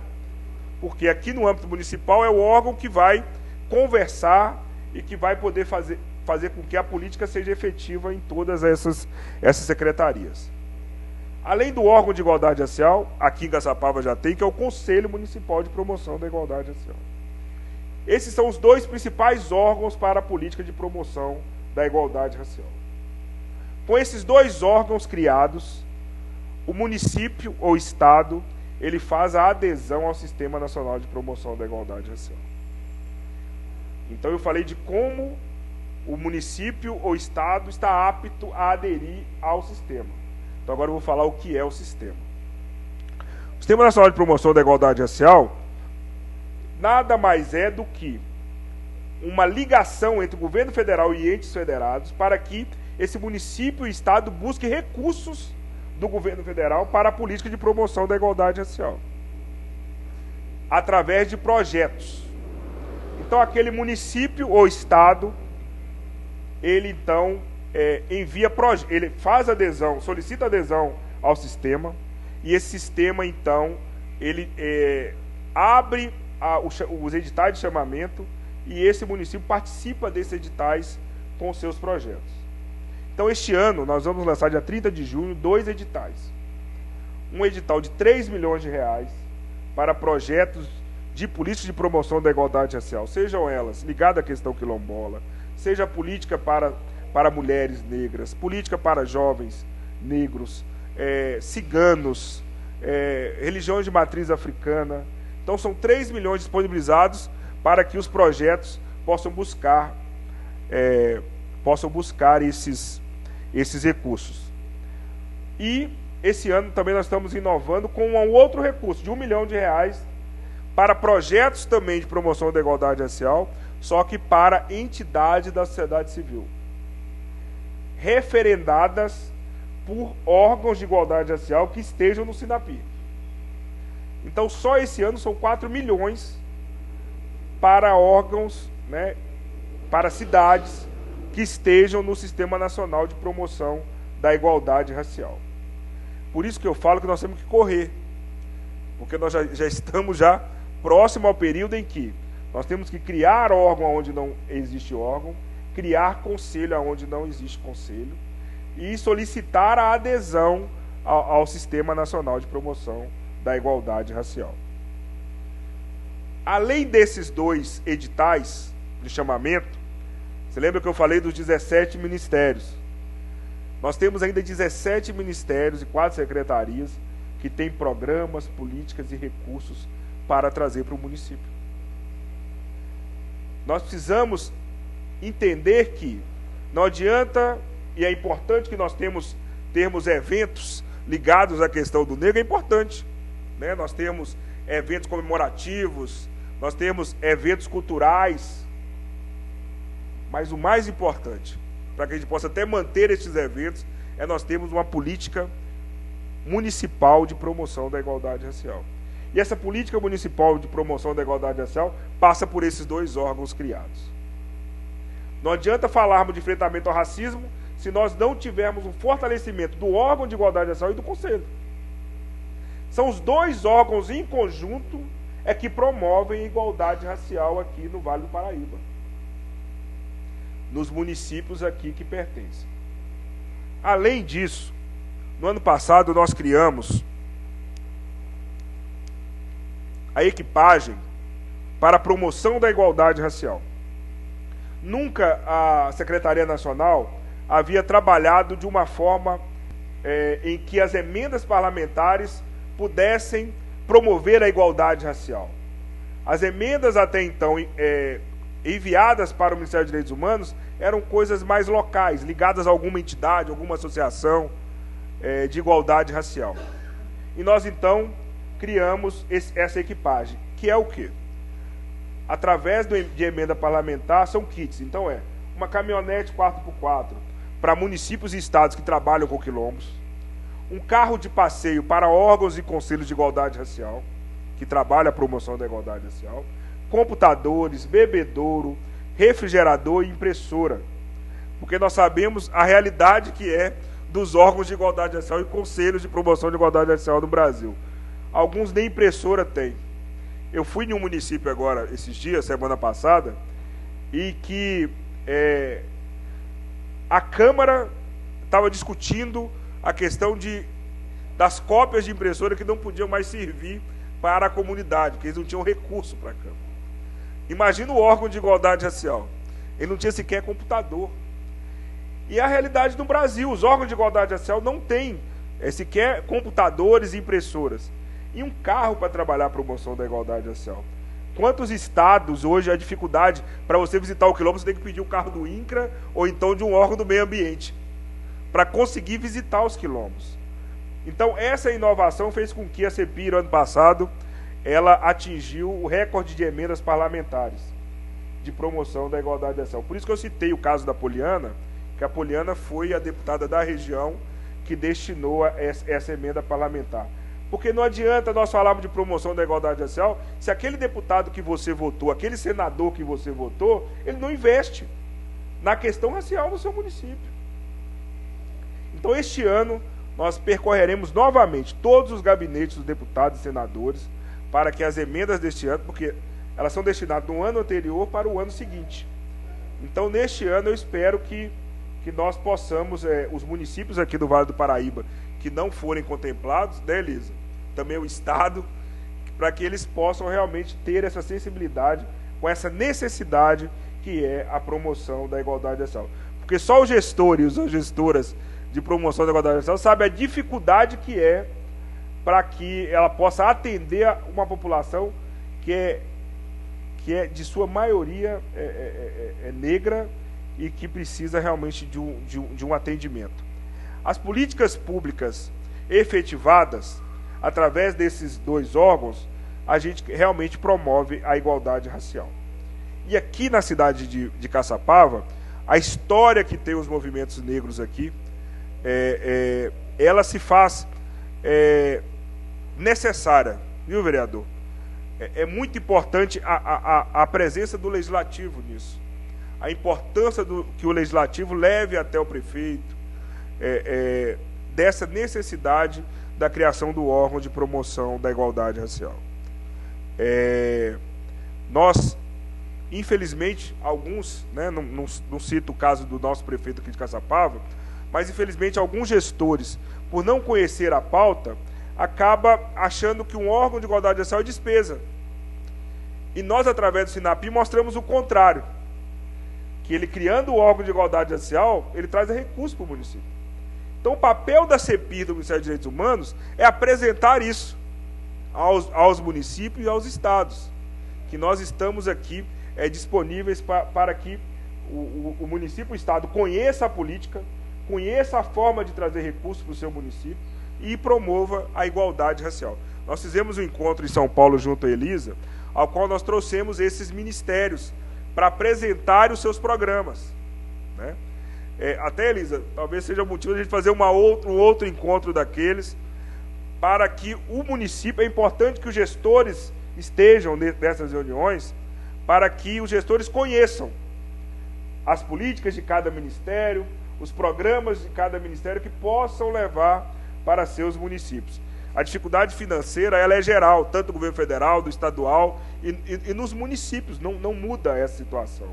porque aqui no âmbito municipal é o órgão que vai conversar e que vai poder fazer com que a política seja efetiva em todas essas secretarias. Além do órgão de igualdade racial, aqui em Caçapava já tem, que é o Conselho Municipal de Promoção da Igualdade Racial. Esses são os dois principais órgãos para a política de promoção da igualdade racial. Com esses dois órgãos criados, o município ou estado, ele faz a adesão ao Sistema Nacional de Promoção da Igualdade Racial. Então eu falei de como o município ou estado está apto a aderir ao sistema. Então agora eu vou falar o que é o sistema. O Sistema Nacional de Promoção da Igualdade Racial nada mais é do que uma ligação entre o governo federal e entes federados para que esse município e estado busque recursos do governo federal para a política de promoção da igualdade racial, através de projetos. Então, aquele município ou estado, ele então ele faz adesão, solicita adesão ao sistema, e esse sistema, então, ele abre os editais de chamamento, e esse município participa desses editais com seus projetos. Então, este ano, nós vamos lançar, dia 30 de junho, 2 editais. Um edital de R$3 milhões para projetos de políticas de promoção da igualdade racial, sejam elas ligadas à questão quilombola, seja política para mulheres negras, política para jovens negros, ciganos, religiões de matriz africana. Então, são 3 milhões disponibilizados para que os projetos possam buscar esses recursos. E esse ano também nós estamos inovando com um outro recurso de R$1 milhão para projetos também de promoção da igualdade racial, só que para entidades da sociedade civil, referendadas por órgãos de igualdade racial que estejam no SINAPI. Então, só esse ano são 4 milhões para órgãos, para cidades que estejam no Sistema Nacional de Promoção da Igualdade Racial. Por isso que eu falo que nós temos que correr, porque nós já estamos próximo ao período em que nós temos que criar órgão onde não existe órgão, criar conselho onde não existe conselho e solicitar a adesão ao Sistema Nacional de Promoção da Igualdade Racial. Além desses 2 editais de chamamento, você lembra que eu falei dos 17 ministérios? Nós temos ainda 17 ministérios e 4 secretarias que têm programas, políticas e recursos para trazer para o município. Nós precisamos entender que não adianta, e é importante que nós termos eventos ligados à questão do negro, é importante. Nós temos eventos comemorativos, nós temos eventos culturais, mas o mais importante, para que a gente possa até manter esses eventos, é nós termos uma política municipal de promoção da igualdade racial. E essa política municipal de promoção da igualdade racial passa por esses 2 órgãos criados. Não adianta falarmos de enfrentamento ao racismo se nós não tivermos um fortalecimento do órgão de igualdade racial e do conselho. São os 2 órgãos em conjunto que promovem a igualdade racial aqui no Vale do Paraíba, nos municípios aqui que pertencem. Além disso, no ano passado nós criamos a equipagem para a promoção da igualdade racial. Nunca a Secretaria Nacional havia trabalhado de uma forma em que as emendas parlamentares pudessem promover a igualdade racial. As emendas até então enviadas para o Ministério dos Direitos Humanos eram coisas mais locais, ligadas a alguma entidade, alguma associação de igualdade racial. E nós então criamos essa equipagem, que é o quê? Através de emenda parlamentar, são kits. Então uma caminhonete 4x4 para municípios e estados que trabalham com quilombos, um carro de passeio para órgãos e conselhos de igualdade racial, que trabalham a promoção da igualdade racial, computadores, bebedouro, refrigerador e impressora. Porque nós sabemos a realidade que é dos órgãos de igualdade racial e conselhos de promoção de igualdade racial no Brasil. Alguns nem impressora têm. Eu fui em um município agora, esses dias, semana passada, e que a Câmara estava discutindo a questão das cópias de impressora que não podiam mais servir para a comunidade, porque eles não tinham recurso para a Câmara. Imagina o órgão de igualdade racial. Ele não tinha sequer computador. E a realidade no Brasil, os órgãos de igualdade racial não têm sequer computadores e impressoras. E um carro para trabalhar a promoção da igualdade racial. Quantos estados, hoje, a dificuldade para você visitar o quilombo, você tem que pedir um carro do INCRA ou então de um órgão do meio ambiente para conseguir visitar os quilombos. Então, essa inovação fez com que a CEPIR, ano passado, ela atingiu o recorde de emendas parlamentares de promoção da igualdade racial. Por isso que eu citei o caso da Poliana, que a Poliana foi a deputada da região que destinou essa emenda parlamentar. Porque não adianta nós falarmos de promoção da igualdade racial se aquele deputado que você votou, aquele senador que você votou, ele não investe na questão racial no seu município. Então, este ano, nós percorreremos novamente todos os gabinetes dos deputados e senadores para que as emendas deste ano, porque elas são destinadas do ano anterior para o ano seguinte. Então, neste ano, eu espero que nós possamos, os municípios aqui do Vale do Paraíba, que não forem contemplados, né, Elisa? Também o Estado, para que eles possam realmente ter essa sensibilidade com essa necessidade que é a promoção da igualdade racial. Porque só os gestores e as gestoras de promoção da igualdade racial sabem a dificuldade que é para que ela possa atender a uma população que é de sua maioria negra e que precisa realmente de um atendimento. As políticas públicas efetivadas através desses dois órgãos, a gente realmente promove a igualdade racial. E aqui na cidade de Caçapava, a história que tem os movimentos negros aqui, ela se faz necessária, viu, vereador? É muito importante a presença do legislativo nisso. A importância que o legislativo leve até o prefeito dessa necessidade da criação do órgão de promoção da igualdade racial. Nós, infelizmente, alguns, né, não cito o caso do nosso prefeito aqui de Caçapava, mas infelizmente alguns gestores, por não conhecer a pauta, acaba achando que um órgão de igualdade racial é despesa. E nós, através do SINAPI, mostramos o contrário. Que ele, criando o órgão de igualdade racial, ele traz recursos para o município. Então, o papel da CEPIR, do Ministério dos Direitos Humanos, é apresentar isso aos municípios e aos estados. Que nós estamos aqui disponíveis para que o município e o estado conheça a política, conheça a forma de trazer recursos para o seu município e promova a igualdade racial. Nós fizemos um encontro em São Paulo junto a Elisa, ao qual nós trouxemos esses ministérios para apresentar os seus programas, né? Até, Elisa, talvez seja o motivo de a gente fazer um outro encontro daqueles, para que o município, é importante que os gestores estejam nessas reuniões, para que os gestores conheçam as políticas de cada ministério, os programas de cada ministério que possam levar para seus municípios. A dificuldade financeira, ela é geral, tanto do governo federal, do estadual e nos municípios, não muda essa situação.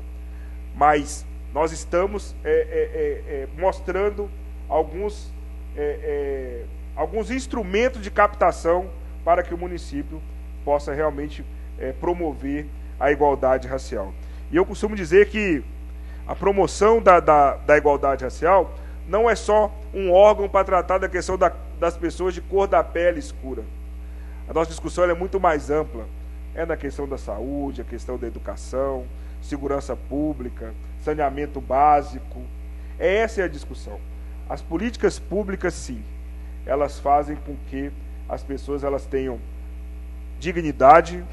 Mas nós estamos mostrando alguns instrumentos de captação para que o município possa realmente promover a igualdade racial. E eu costumo dizer que a promoção da igualdade racial não é só um órgão para tratar da questão das pessoas de cor da pele escura. A nossa discussão é muito mais ampla. É na questão da saúde, a questão da educação, segurança pública, saneamento básico. Essa é a discussão. As políticas públicas, sim, elas fazem com que as pessoas elas tenham dignidade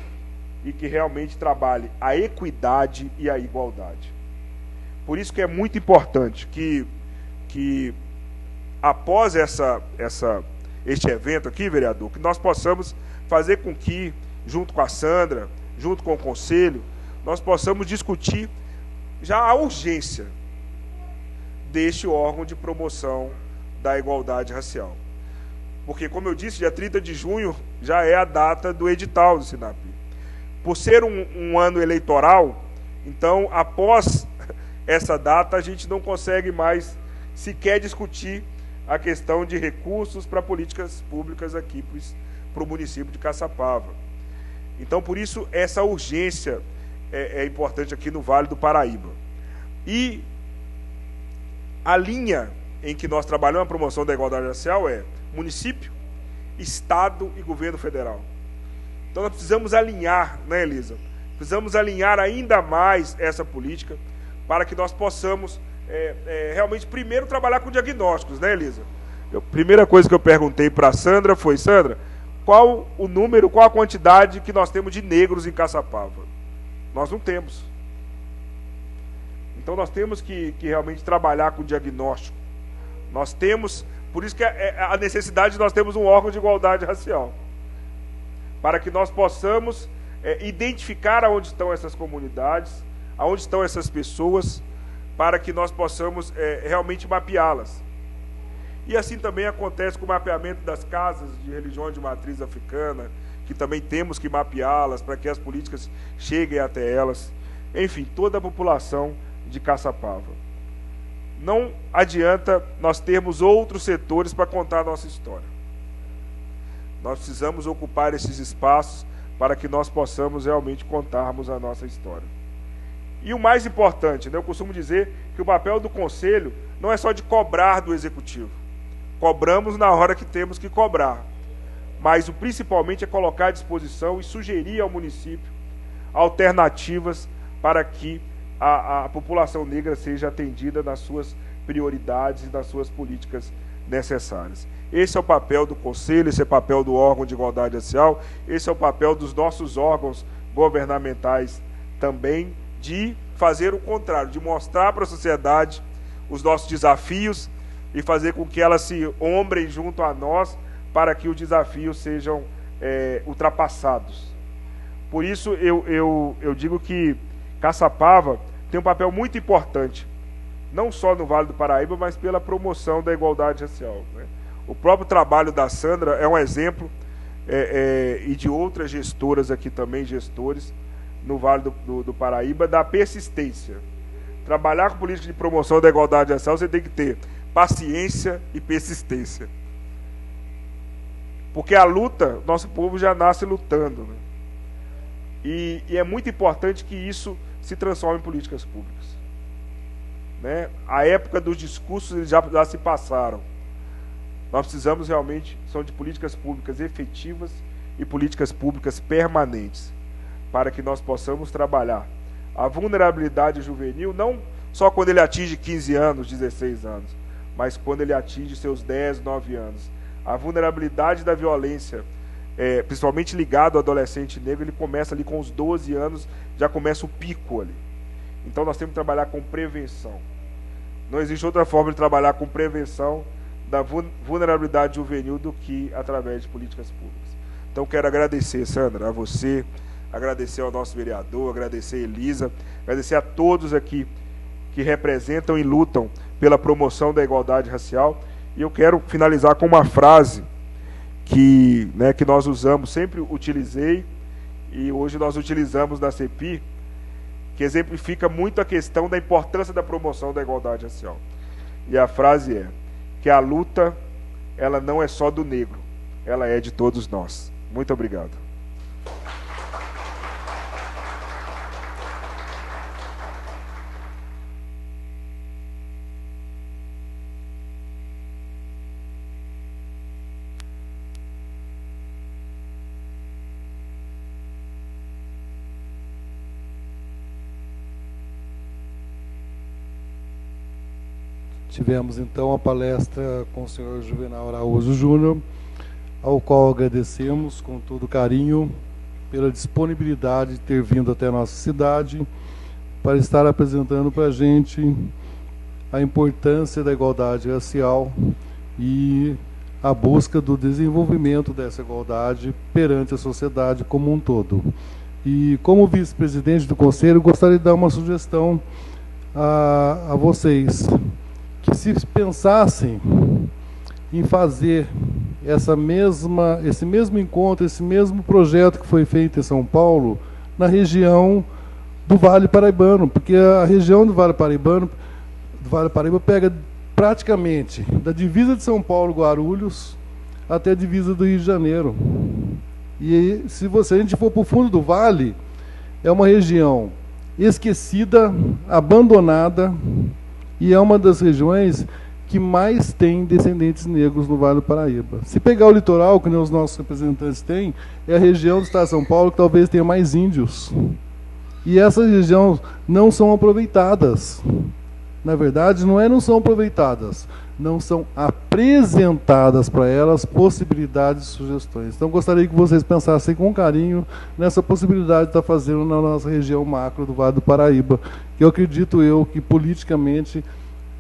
e que realmente trabalhem a equidade e a igualdade. Por isso que é muito importante que após este evento aqui, vereador, que nós possamos fazer com que, junto com a Sandra, junto com o Conselho, nós possamos discutir já a urgência deste órgão de promoção da igualdade racial. Porque, como eu disse, dia 30 de junho já é a data do edital do SINAPI. Por ser um ano eleitoral, então, após essa data, a gente não consegue mais sequer discutir a questão de recursos para políticas públicas aqui para o município de Caçapava. Então, por isso, essa urgência é importante aqui no Vale do Paraíba. E a linha em que nós trabalhamos a promoção da igualdade racial é município, Estado e governo federal. Então nós precisamos alinhar, né, Elisa? Precisamos alinhar ainda mais essa política para que nós possamos realmente primeiro trabalhar com diagnósticos, né, Elisa? A primeira coisa que eu perguntei para a Sandra foi: Sandra, qual o número, qual a quantidade que nós temos de negros em Caçapava? Nós não temos. Então nós temos que realmente trabalhar com diagnóstico. Nós temos, por isso que a necessidade de nós termos um órgão de igualdade racial, para que nós possamos identificar aonde estão essas comunidades, aonde estão essas pessoas, para que nós possamos realmente mapeá-las. E assim também acontece com o mapeamento das casas de religiões de matriz africana, que também temos que mapeá-las para que as políticas cheguem até elas. Enfim, toda a população de Caçapava. Não adianta nós termos outros setores para contar a nossa história. Nós precisamos ocupar esses espaços para que nós possamos realmente contarmos a nossa história. E o mais importante, né, eu costumo dizer que o papel do Conselho não é só de cobrar do Executivo. Cobramos na hora que temos que cobrar. Mas o principalmente é colocar à disposição e sugerir ao município alternativas para que a população negra seja atendida nas suas prioridades e nas suas políticas necessárias. Esse é o papel do Conselho, esse é o papel do órgão de igualdade racial, esse é o papel dos nossos órgãos governamentais também, de fazer o contrário, de mostrar para a sociedade os nossos desafios e fazer com que elas se ombrem junto a nós para que os desafios sejam ultrapassados. Por isso eu digo que Caçapava tem um papel muito importante, não só no Vale do Paraíba, mas pela promoção da igualdade racial, né? O próprio trabalho da Sandra é um exemplo, e de outras gestoras aqui também, gestores, no Vale do Paraíba, da persistência. Trabalhar com política de promoção da igualdade racial, você tem que ter paciência e persistência. Porque a luta, nosso povo já nasce lutando, né? E é muito importante que isso se transforme em políticas públicas, né? A época dos discursos já se passaram. Nós precisamos realmente, são de políticas públicas efetivas e políticas públicas permanentes, para que nós possamos trabalhar a vulnerabilidade juvenil, não só quando ele atinge 15 anos, 16 anos, mas quando ele atinge seus 10, 9 anos. A vulnerabilidade da violência, principalmente ligado ao adolescente negro, ele começa ali com os 12 anos, já começa o pico ali. Então nós temos que trabalhar com prevenção. Não existe outra forma de trabalhar com prevenção da vulnerabilidade juvenil do que através de políticas públicas. Então quero agradecer, Sandra, a você, agradecer ao nosso vereador, agradecer a Elisa, agradecer a todos aqui que representam e lutam pela promoção da igualdade racial. E eu quero finalizar com uma frase que nós usamos, sempre utilizei, e hoje nós utilizamos na CEPI, que exemplifica muito a questão da importância da promoção da igualdade racial. E a frase é que a luta, ela não é só do negro, ela é de todos nós. Muito obrigado. Tivemos então a palestra com o senhor Juvenal Araújo Júnior, ao qual agradecemos com todo carinho pela disponibilidade de ter vindo até a nossa cidade para estar apresentando para a gente a importância da igualdade racial e a busca do desenvolvimento dessa igualdade perante a sociedade como um todo. E como vice-presidente do Conselho, gostaria de dar uma sugestão a vocês, que se pensassem em fazer esse mesmo encontro, esse mesmo projeto que foi feito em São Paulo, na região do Vale Paraibano, porque a região do Vale Paraíba pega praticamente da divisa de São Paulo, Guarulhos, até a divisa do Rio de Janeiro. E se a gente for para o fundo do vale, é uma região esquecida, abandonada, e é uma das regiões que mais tem descendentes negros no Vale do Paraíba. Se pegar o litoral, que nem os nossos representantes têm, é a região do estado de São Paulo que talvez tenha mais índios. E essas regiões não são aproveitadas. Na verdade, não são aproveitadas, não são apresentadas para elas possibilidades e sugestões. Então, gostaria que vocês pensassem com carinho nessa possibilidade de estar fazendo na nossa região macro do Vale do Paraíba, que eu acredito que politicamente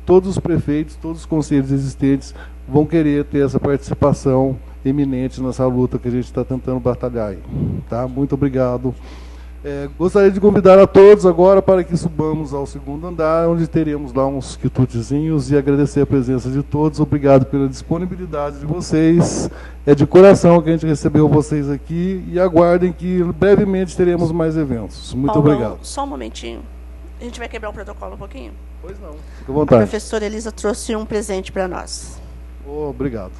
todos os prefeitos, todos os conselhos existentes vão querer ter essa participação eminente nessa luta que a gente está tentando batalhar aí. Tá? Muito obrigado. Gostaria de convidar a todos agora para que subamos ao segundo andar, onde teremos lá uns quitudezinhos, e agradecer a presença de todos. Obrigado pela disponibilidade de vocês. É de coração que a gente recebeu vocês aqui, e aguardem que brevemente teremos mais eventos. Muito Paulão, obrigado. Só um momentinho. A gente vai quebrar o protocolo um pouquinho? Pois não. Fique à A vontade. professora Elisa trouxe um presente para nós. Obrigado.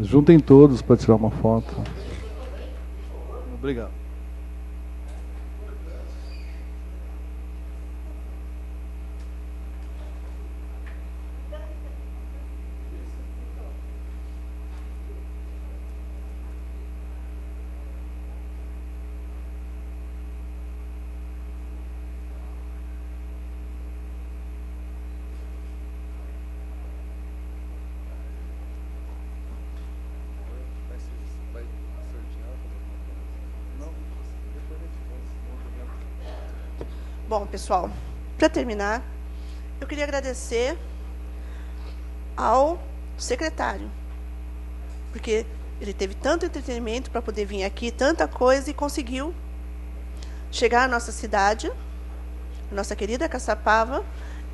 Juntem todos para tirar uma foto. Obrigado. Bom, pessoal, para terminar, eu queria agradecer ao secretário, porque ele teve tanto entretenimento para poder vir aqui, tanta coisa, e conseguiu chegar à nossa cidade, a nossa querida Caçapava,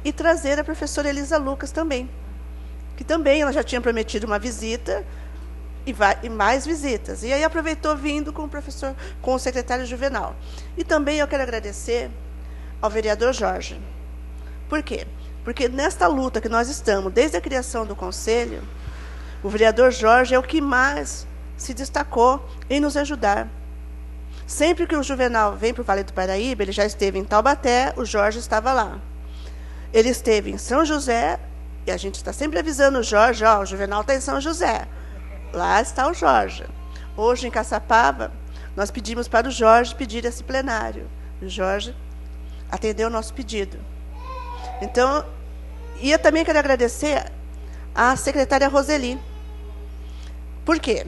e trazer a professora Elisa Lucas também, que também ela já tinha prometido uma visita e mais visitas. E aí aproveitou vindo com o secretário Juvenal. E também eu quero agradecer ao vereador Jorge. Por quê? Porque nesta luta que nós estamos, desde a criação do Conselho, o vereador Jorge é o que mais se destacou em nos ajudar. Sempre que o Juvenal vem para o Vale do Paraíba, ele já esteve em Taubaté, o Jorge estava lá. Ele esteve em São José, e a gente está sempre avisando o Jorge, o Juvenal está em São José. Lá está o Jorge. Hoje, em Caçapava, nós pedimos para o Jorge pedir esse plenário. O Jorge atendeu o nosso pedido. Então, e eu também quero agradecer à secretária Roseli. Por quê?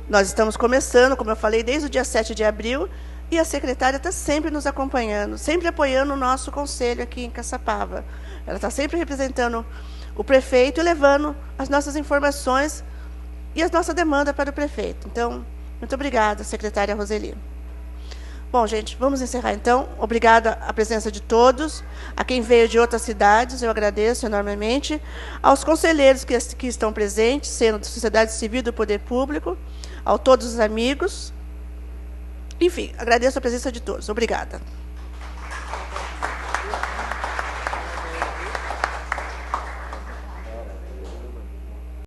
Nós estamos começando, como eu falei, desde o dia 7 de abril, e a secretária está sempre nos acompanhando, sempre apoiando o nosso conselho aqui em Caçapava. Ela está sempre representando o prefeito e levando as nossas informações e a nossa demanda para o prefeito. Então, muito obrigada, secretária Roseli. Bom, gente, vamos encerrar então. Obrigada à presença de todos. A quem veio de outras cidades, eu agradeço enormemente. Aos conselheiros que estão presentes, sendo da sociedade civil e do poder público, a todos os amigos. Enfim, agradeço a presença de todos. Obrigada.